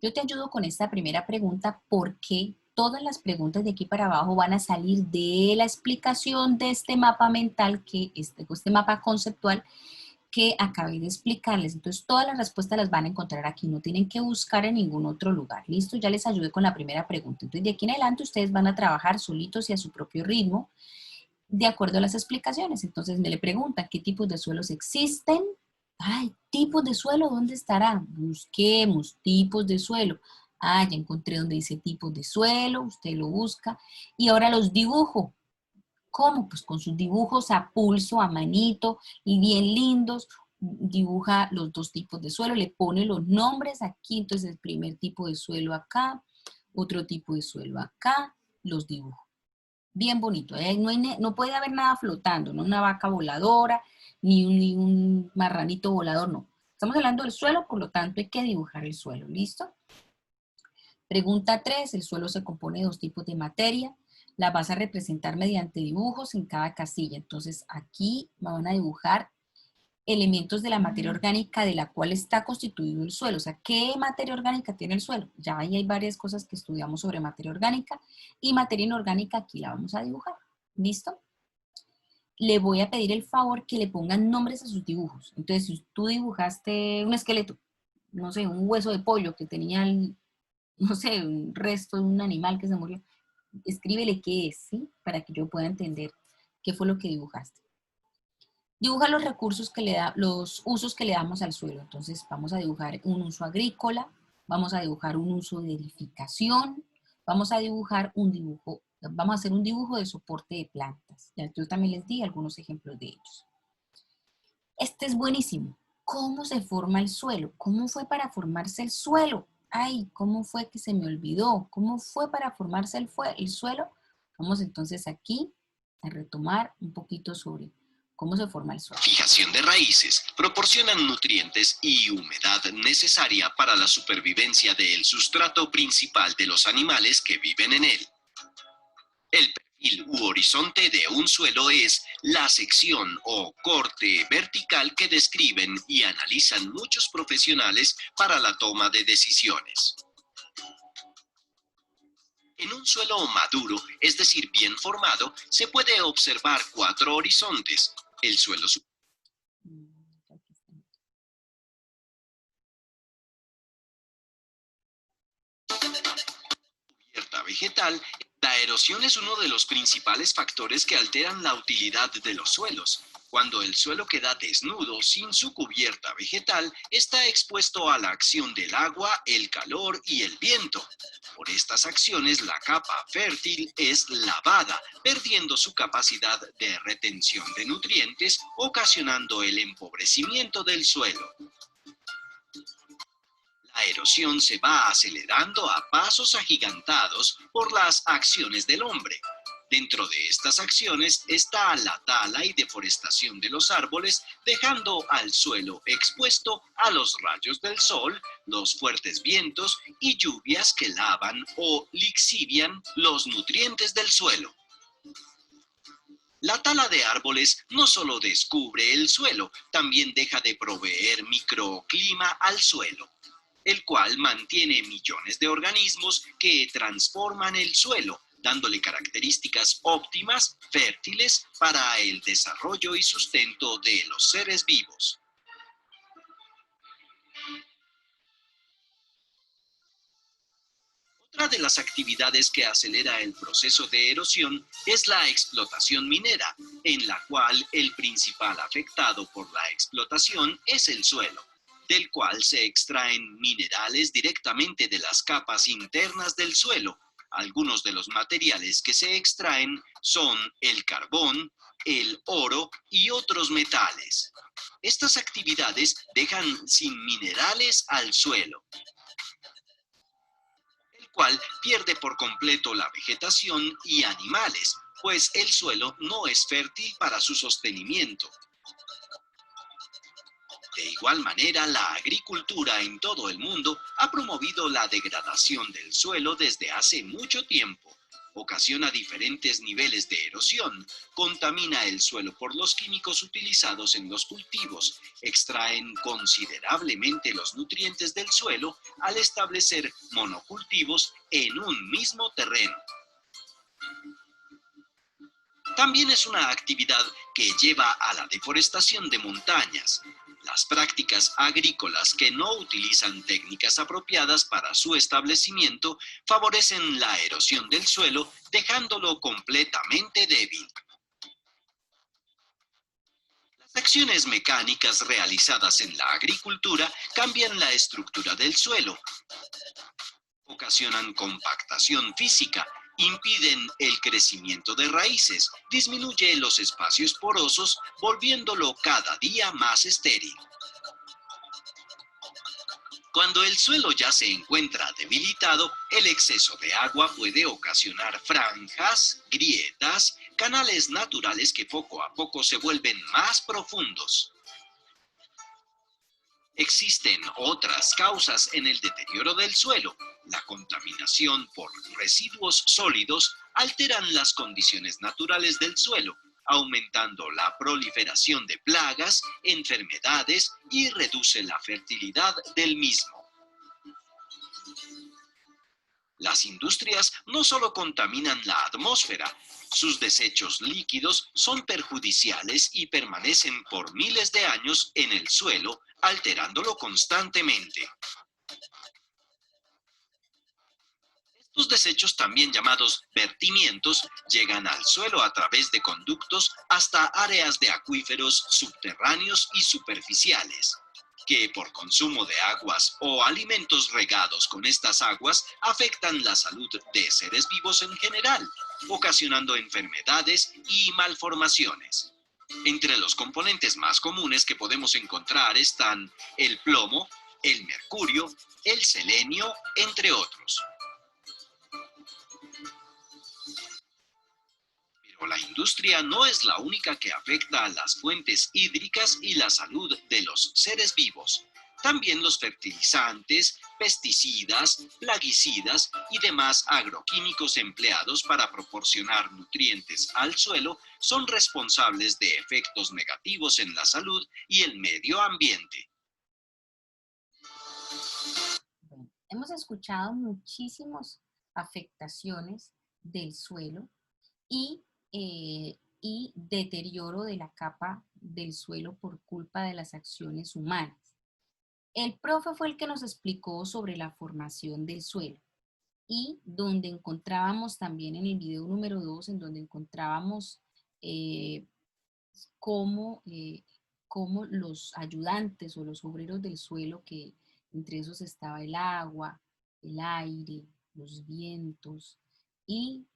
Yo te ayudo con esta primera pregunta porque todas las preguntas de aquí para abajo van a salir de la explicación de este mapa mental, este mapa conceptual que acabé de explicarles. Entonces, todas las respuestas las van a encontrar aquí, no tienen que buscar en ningún otro lugar. ¿Listo? Ya les ayudé con la primera pregunta. Entonces, de aquí en adelante ustedes van a trabajar solitos y a su propio ritmo, de acuerdo a las explicaciones. Entonces, me le preguntan, ¿qué tipos de suelos existen? Ay, tipos de suelo, ¿dónde estarán? Busquemos tipos de suelo. Ya encontré donde dice tipos de suelo, usted lo busca. Y ahora los dibujo. ¿Cómo? Pues con sus dibujos a pulso, a manito y bien lindos, dibuja los 2 tipos de suelo, le pone los nombres aquí, entonces el primer tipo de suelo acá, Otro tipo de suelo acá, los dibujo. Bien bonito, no puede haber nada flotando, no una vaca voladora, ni un marranito volador, no. Estamos hablando del suelo, por lo tanto hay que dibujar el suelo, ¿listo? Pregunta 3, el suelo se compone de dos tipos de materia, la vas a representar mediante dibujos en cada casilla. Entonces aquí me van a dibujar elementos de la materia orgánica de la cual está constituido el suelo. O sea, ¿qué materia orgánica tiene el suelo? Ya ahí hay varias cosas que estudiamos sobre materia orgánica y materia inorgánica aquí la vamos a dibujar. ¿Listo? Le voy a pedir el favor que le pongan nombres a sus dibujos. Entonces, si tú dibujaste un esqueleto, no sé, un hueso de pollo que tenía, no sé, un resto de un animal que se murió, escríbele qué es, ¿sí? Para que yo pueda entender qué fue lo que dibujaste. Dibuja los recursos que le da, los usos que le damos al suelo. Entonces vamos a dibujar un uso agrícola, vamos a dibujar un uso de edificación, vamos a dibujar un dibujo, vamos a hacer un dibujo de soporte de plantas. Ya yo también les di algunos ejemplos de ellos. Este es buenísimo. ¿Cómo se forma el suelo? ¿Cómo fue para formarse el suelo? Ay, ¿cómo fue que se me olvidó? ¿Cómo fue para formarse el suelo? Vamos entonces aquí a retomar un poquito sobre cómo se forma el suelo. Fijación de raíces proporcionan nutrientes y humedad necesaria para la supervivencia del sustrato principal de los animales que viven en él. El perfil u horizonte de un suelo es la sección o corte vertical que describen y analizan muchos profesionales para la toma de decisiones. En un suelo maduro, es decir, bien formado, se puede observar 4 horizontes. El suelo cubierta vegetal. La erosión es uno de los principales factores que alteran la utilidad de los suelos. Cuando el suelo queda desnudo, sin su cubierta vegetal, está expuesto a la acción del agua, el calor y el viento. Por estas acciones, la capa fértil es lavada, perdiendo su capacidad de retención de nutrientes, ocasionando el empobrecimiento del suelo. La erosión se va acelerando a pasos agigantados por las acciones del hombre. Dentro de estas acciones está la tala y deforestación de los árboles, dejando al suelo expuesto a los rayos del sol, los fuertes vientos y lluvias que lavan o lixivian los nutrientes del suelo. La tala de árboles no solo descubre el suelo, también deja de proveer microclima al suelo, el cual mantiene millones de organismos que transforman el suelo, dándole características óptimas, fértiles para el desarrollo y sustento de los seres vivos. Otra de las actividades que acelera el proceso de erosión es la explotación minera, en la cual el principal afectado por la explotación es el suelo, del cual se extraen minerales directamente de las capas internas del suelo. Algunos de los materiales que se extraen son el carbón, el oro y otros metales. Estas actividades dejan sin minerales al suelo, el cual pierde por completo la vegetación y animales, pues el suelo no es fértil para su sostenimiento. De igual manera, la agricultura en todo el mundo ha promovido la degradación del suelo desde hace mucho tiempo. Ocasiona diferentes niveles de erosión, contamina el suelo por los químicos utilizados en los cultivos, extraen considerablemente los nutrientes del suelo al establecer monocultivos en un mismo terreno. También es una actividad que lleva a la deforestación de montañas. Las prácticas agrícolas que no utilizan técnicas apropiadas para su establecimiento favorecen la erosión del suelo, dejándolo completamente débil. Las acciones mecánicas realizadas en la agricultura cambian la estructura del suelo, ocasionan compactación física, impiden el crecimiento de raíces, disminuye los espacios porosos, volviéndolo cada día más estéril. Cuando el suelo ya se encuentra debilitado, el exceso de agua puede ocasionar franjas, grietas, canales naturales que poco a poco se vuelven más profundos. Existen otras causas en el deterioro del suelo. La contaminación por residuos sólidos alteran las condiciones naturales del suelo, aumentando la proliferación de plagas, enfermedades y reduce la fertilidad del mismo. Las industrias no solo contaminan la atmósfera, sus desechos líquidos son perjudiciales y permanecen por miles de años en el suelo, alterándolo constantemente. Estos desechos, también llamados vertimientos, llegan al suelo a través de conductos hasta áreas de acuíferos subterráneos y superficiales, que por consumo de aguas o alimentos regados con estas aguas afectan la salud de seres vivos en general, ocasionando enfermedades y malformaciones. Entre los componentes más comunes que podemos encontrar están el plomo, el mercurio, el selenio, entre otros. Pero la industria no es la única que afecta a las fuentes hídricas y la salud de los seres vivos. También los fertilizantes, pesticidas, plaguicidas y demás agroquímicos empleados para proporcionar nutrientes al suelo son responsables de efectos negativos en la salud y el medio ambiente. Bueno, hemos escuchado muchísimas afectaciones del suelo y deterioro de la capa del suelo por culpa de las acciones humanas. El profe fue el que nos explicó sobre la formación del suelo y donde encontrábamos también en el video número 2, en donde encontrábamos cómo los ayudantes o los obreros del suelo, que entre esos estaba el agua, el aire, los vientos y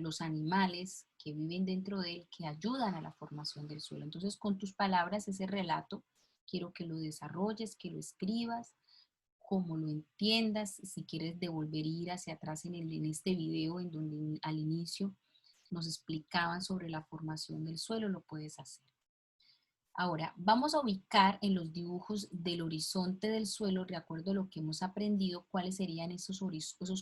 los animales que viven dentro de él, que ayudan a la formación del suelo. Entonces, con tus palabras, ese relato, quiero que lo desarrolles, que lo escribas, como lo entiendas. Si quieres devolver, ir hacia atrás en este video, en donde al inicio nos explicaban sobre la formación del suelo, lo puedes hacer. Ahora, vamos a ubicar en los dibujos del horizonte del suelo, de acuerdo a lo que hemos aprendido, cuáles serían esos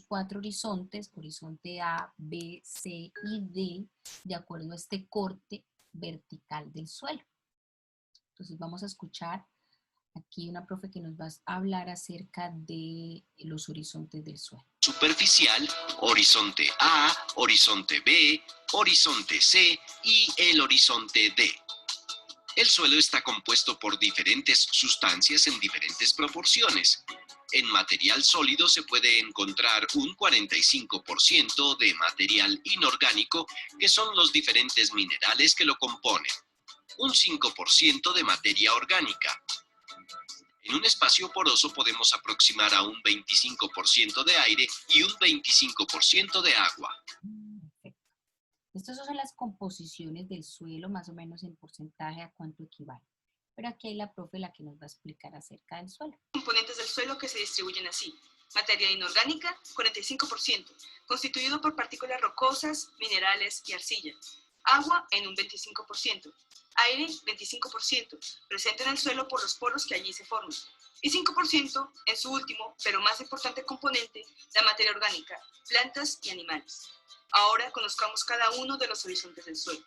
4 horizontes, horizonte A, B, C y D, de acuerdo a este corte vertical del suelo. Entonces vamos a escuchar aquí una profe que nos va a hablar acerca de los horizontes del suelo. Superficial, horizonte A, horizonte B, horizonte C y el horizonte D. El suelo está compuesto por diferentes sustancias en diferentes proporciones. En material sólido se puede encontrar un 45% de material inorgánico, que son los diferentes minerales que lo componen, un 5% de materia orgánica. En un espacio poroso podemos aproximar a un 25% de aire y un 25% de agua. Perfecto. Estas son las composiciones del suelo, más o menos en porcentaje a cuánto equivale. Pero aquí hay la profe la que nos va a explicar acerca del suelo. Componentes del suelo que se distribuyen así. Materia inorgánica, 45%, constituido por partículas rocosas, minerales y arcilla. Agua en un 25%. Aire, 25%, presente en el suelo por los poros que allí se forman. Y 5% en su último, pero más importante componente, la materia orgánica, plantas y animales. Ahora conozcamos cada uno de los horizontes del suelo.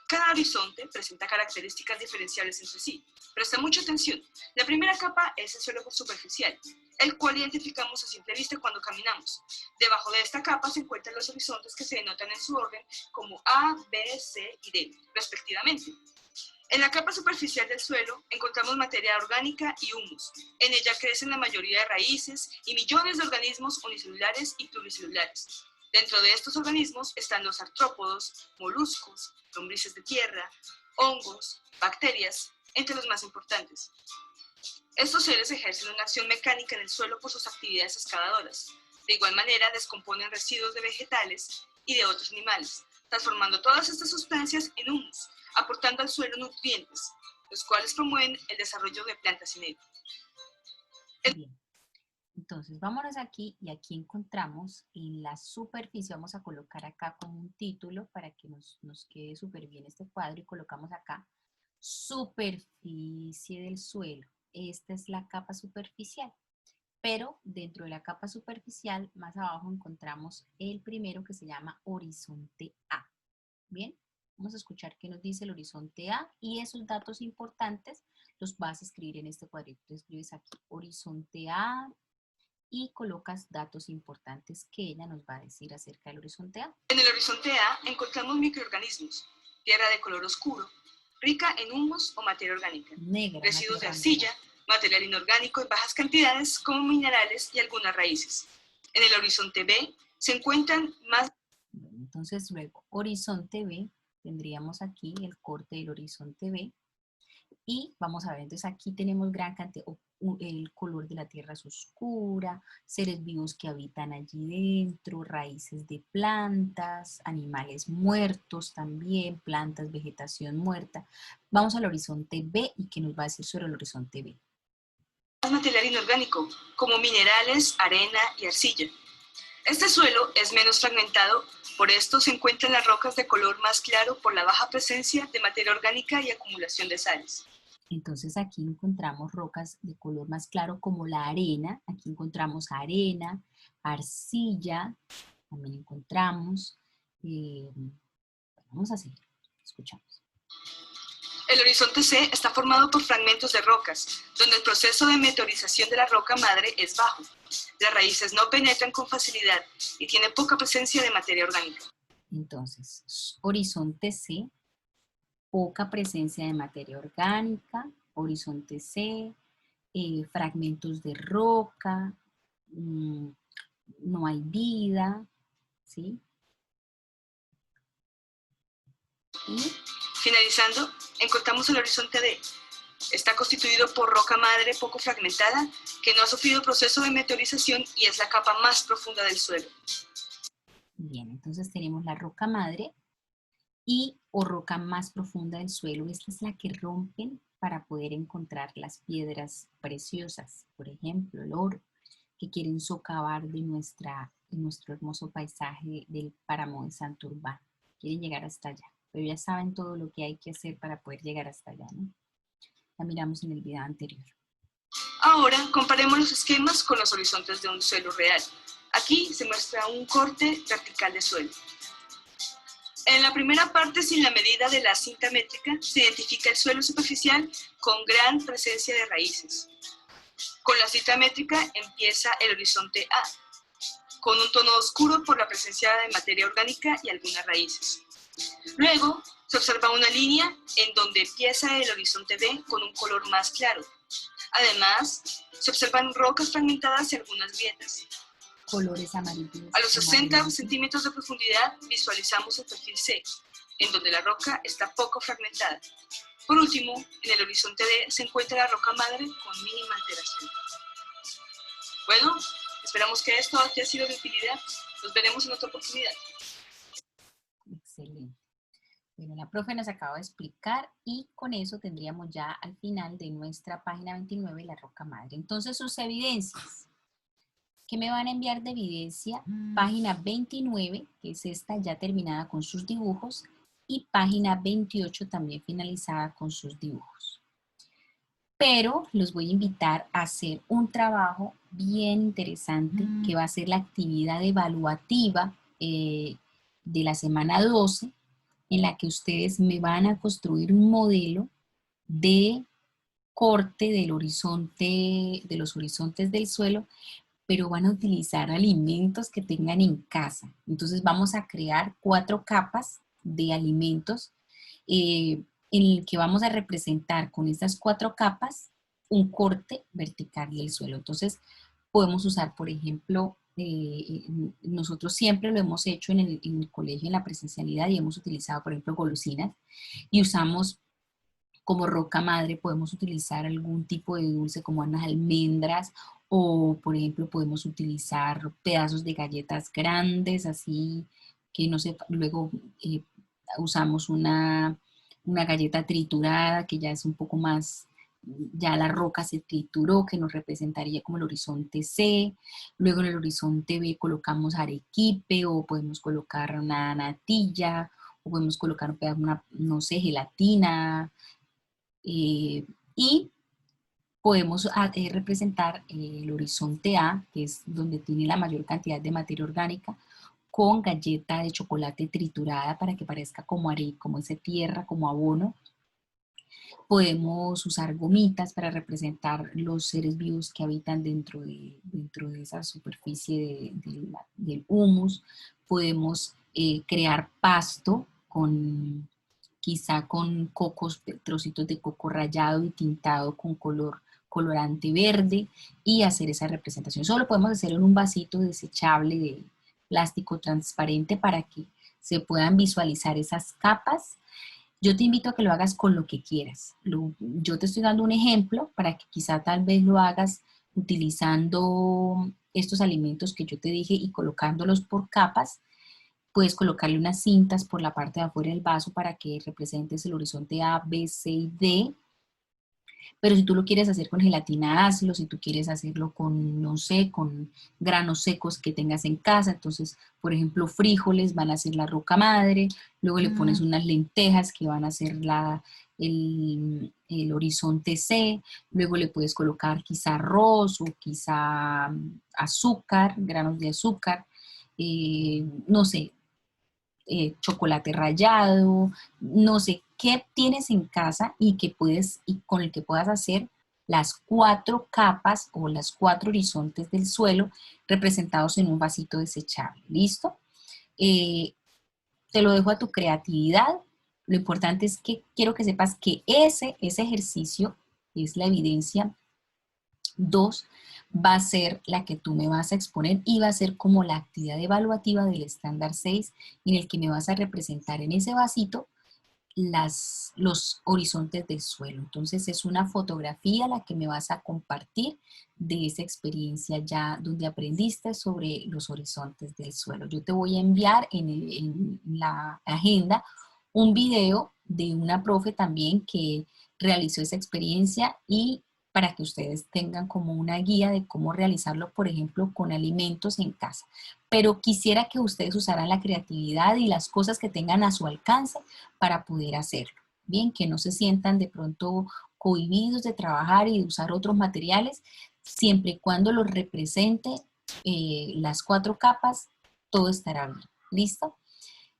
Cada horizonte presenta características diferenciales entre sí. Presta mucha atención. La primera capa es el suelo superficial, el cual identificamos a simple vista cuando caminamos. Debajo de esta capa se encuentran los horizontes que se denotan en su orden como A, B, C y D, respectivamente. En la capa superficial del suelo encontramos materia orgánica y humus. En ella crecen la mayoría de raíces y millones de organismos unicelulares y pluricelulares. Dentro de estos organismos están los artrópodos, moluscos, lombrices de tierra, hongos, bacterias, entre los más importantes. Estos seres ejercen una acción mecánica en el suelo por sus actividades excavadoras. De igual manera, descomponen residuos de vegetales y de otros animales, transformando todas estas sustancias en humus, aportando al suelo nutrientes, los cuales promueven el desarrollo de plantas y medio. Bien. Entonces, vámonos aquí y aquí encontramos en la superficie, vamos a colocar acá como un título para que nos quede súper bien este cuadro y colocamos acá superficie del suelo. Esta es la capa superficial, pero dentro de la capa superficial, más abajo encontramos el primero que se llama horizonte A. Bien, vamos a escuchar qué nos dice el horizonte A y esos datos importantes los vas a escribir en este cuadrito. Entonces, escribes aquí horizonte A y colocas datos importantes que ella nos va a decir acerca del horizonte A. En el horizonte A encontramos microorganismos, tierra de color oscuro, rica en humus o materia orgánica, Negra, residuos de negra. arcilla, material inorgánico en bajas cantidades como minerales y algunas raíces. En el horizonte B se encuentran más... Bueno, entonces luego horizonte B, tendríamos aquí el corte del horizonte B y vamos a ver, entonces aquí tenemos gran cantidad, el color de la tierra es oscura, seres vivos que habitan allí dentro, raíces de plantas, animales muertos también, plantas, vegetación muerta. Vamos al horizonte B y ¿qué nos va a decir sobre el horizonte B? material inorgánico, como minerales, arena y arcilla. Este suelo es menos fragmentado, por esto se encuentran las rocas de color más claro por la baja presencia de materia orgánica y acumulación de sales. Entonces aquí encontramos rocas de color más claro como la arena, aquí encontramos arena, arcilla, también encontramos, vamos a seguir, escuchamos. El horizonte C está formado por fragmentos de rocas, donde el proceso de meteorización de la roca madre es bajo. Las raíces no penetran con facilidad y tiene poca presencia de materia orgánica. Entonces, horizonte C, poca presencia de materia orgánica, horizonte C, fragmentos de roca, no hay vida, ¿sí? Y finalizando, encontramos el horizonte D. Está constituido por roca madre poco fragmentada que no ha sufrido proceso de meteorización y es la capa más profunda del suelo. bien, entonces tenemos la roca madre y o roca más profunda del suelo. Esta es la que rompen para poder encontrar las piedras preciosas, por ejemplo, el oro, que quieren socavar de nuestro hermoso paisaje del páramo de Santurbán. Quieren llegar hasta allá, pero ya saben todo lo que hay que hacer para poder llegar hasta allá, ¿no? La miramos en el video anterior. Ahora comparemos los esquemas con los horizontes de un suelo real. Aquí se muestra un corte vertical de suelo. En la primera parte, sin la medida de la cinta métrica, se identifica el suelo superficial con gran presencia de raíces. Con la cinta métrica empieza el horizonte A, con un tono oscuro por la presencia de materia orgánica y algunas raíces. Luego, se observa una línea en donde empieza el horizonte B con un color más claro. Además, se observan rocas fragmentadas y algunas grietas. Colores amarillos. A los 60 centímetros de profundidad visualizamos el perfil C, en donde la roca está poco fragmentada. Por último, en el horizonte D se encuentra la roca madre con mínima alteración. Bueno, esperamos que esto haya sido de utilidad. Nos veremos en otra oportunidad. Excelente. Bueno, la profe nos acaba de explicar y con eso tendríamos ya al final de nuestra página 29 la roca madre. Entonces, sus evidencias. ¿Qué me van a enviar de evidencia? Página 29, que es esta ya terminada con sus dibujos, y página 28 también finalizada con sus dibujos. Pero los voy a invitar a hacer un trabajo bien interesante que va a ser la actividad evaluativa de la semana 12, en la que ustedes me van a construir un modelo de corte del horizonte, de los horizontes del suelo, pero van a utilizar alimentos que tengan en casa. Entonces vamos a crear 4 capas de alimentos en el que vamos a representar con estas 4 capas un corte vertical del suelo. Entonces podemos usar, por ejemplo, nosotros siempre lo hemos hecho en el colegio, en la presencialidad, y hemos utilizado, por ejemplo, golosinas, y usamos como roca madre, podemos utilizar algún tipo de dulce como unas almendras, o por ejemplo podemos utilizar pedazos de galletas grandes, así que no sé, luego usamos una galleta triturada que ya es un poco más ya la roca se trituró, que nos representaría como el horizonte C. Luego en el horizonte B colocamos arequipe, o podemos colocar una natilla, o podemos colocar una, no sé, gelatina, y podemos representar el horizonte A, que es donde tiene la mayor cantidad de materia orgánica, con galleta de chocolate triturada para que parezca como como esa tierra, como abono. Podemos usar gomitas para representar los seres vivos que habitan dentro de esa superficie del humus. Podemos crear pasto quizá con cocos, trocitos de coco rallado y tintado con colorante verde, y hacer esa representación. Solo podemos hacerlo en un vasito desechable de plástico transparente para que se puedan visualizar esas capas. Yo te invito a que lo hagas con lo que quieras. Yo te estoy dando un ejemplo para que quizá tal vez lo hagas utilizando estos alimentos que yo te dije y colocándolos por capas. Puedes colocarle unas cintas por la parte de afuera del vaso para que representes el horizonte A, B, C y D. Pero si tú lo quieres hacer con gelatina ácido, si tú quieres hacerlo con, no sé, con granos secos que tengas en casa, entonces, por ejemplo, frijoles van a ser la roca madre, luego le pones unas lentejas que van a ser el horizonte C, luego le puedes colocar quizá arroz o quizá azúcar, granos de azúcar, no sé, chocolate rallado, no sé qué tienes en casa y con el que puedas hacer las 4 capas o las 4 horizontes del suelo representados en un vasito desechable. ¿Listo? Te lo dejo a tu creatividad. Lo importante es que quiero que sepas que ese ejercicio es la evidencia 2, va a ser la que tú me vas a exponer y va a ser como la actividad evaluativa del estándar 6, en el que me vas a representar en ese vasito los horizontes del suelo. Entonces es una fotografía la que me vas a compartir de esa experiencia ya donde aprendiste sobre los horizontes del suelo. Yo te voy a enviar en la agenda un video de una profe también que realizó esa experiencia, y para que ustedes tengan como una guía de cómo realizarlo, por ejemplo, con alimentos en casa. Pero quisiera que ustedes usaran la creatividad y las cosas que tengan a su alcance para poder hacerlo. Bien, que no se sientan de pronto cohibidos de trabajar y de usar otros materiales, siempre y cuando los represente las 4 capas, todo estará bien. ¿Listo?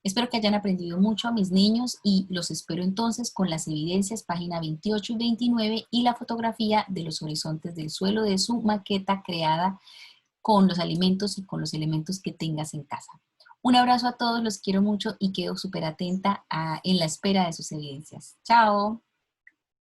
Espero que hayan aprendido mucho, mis niños, y los espero entonces con las evidencias, página 28 y 29, y la fotografía de los horizontes del suelo de su maqueta creada con los alimentos y con los elementos que tengas en casa. Un abrazo a todos, los quiero mucho y quedo súper atenta en la espera de sus evidencias. ¡Chao!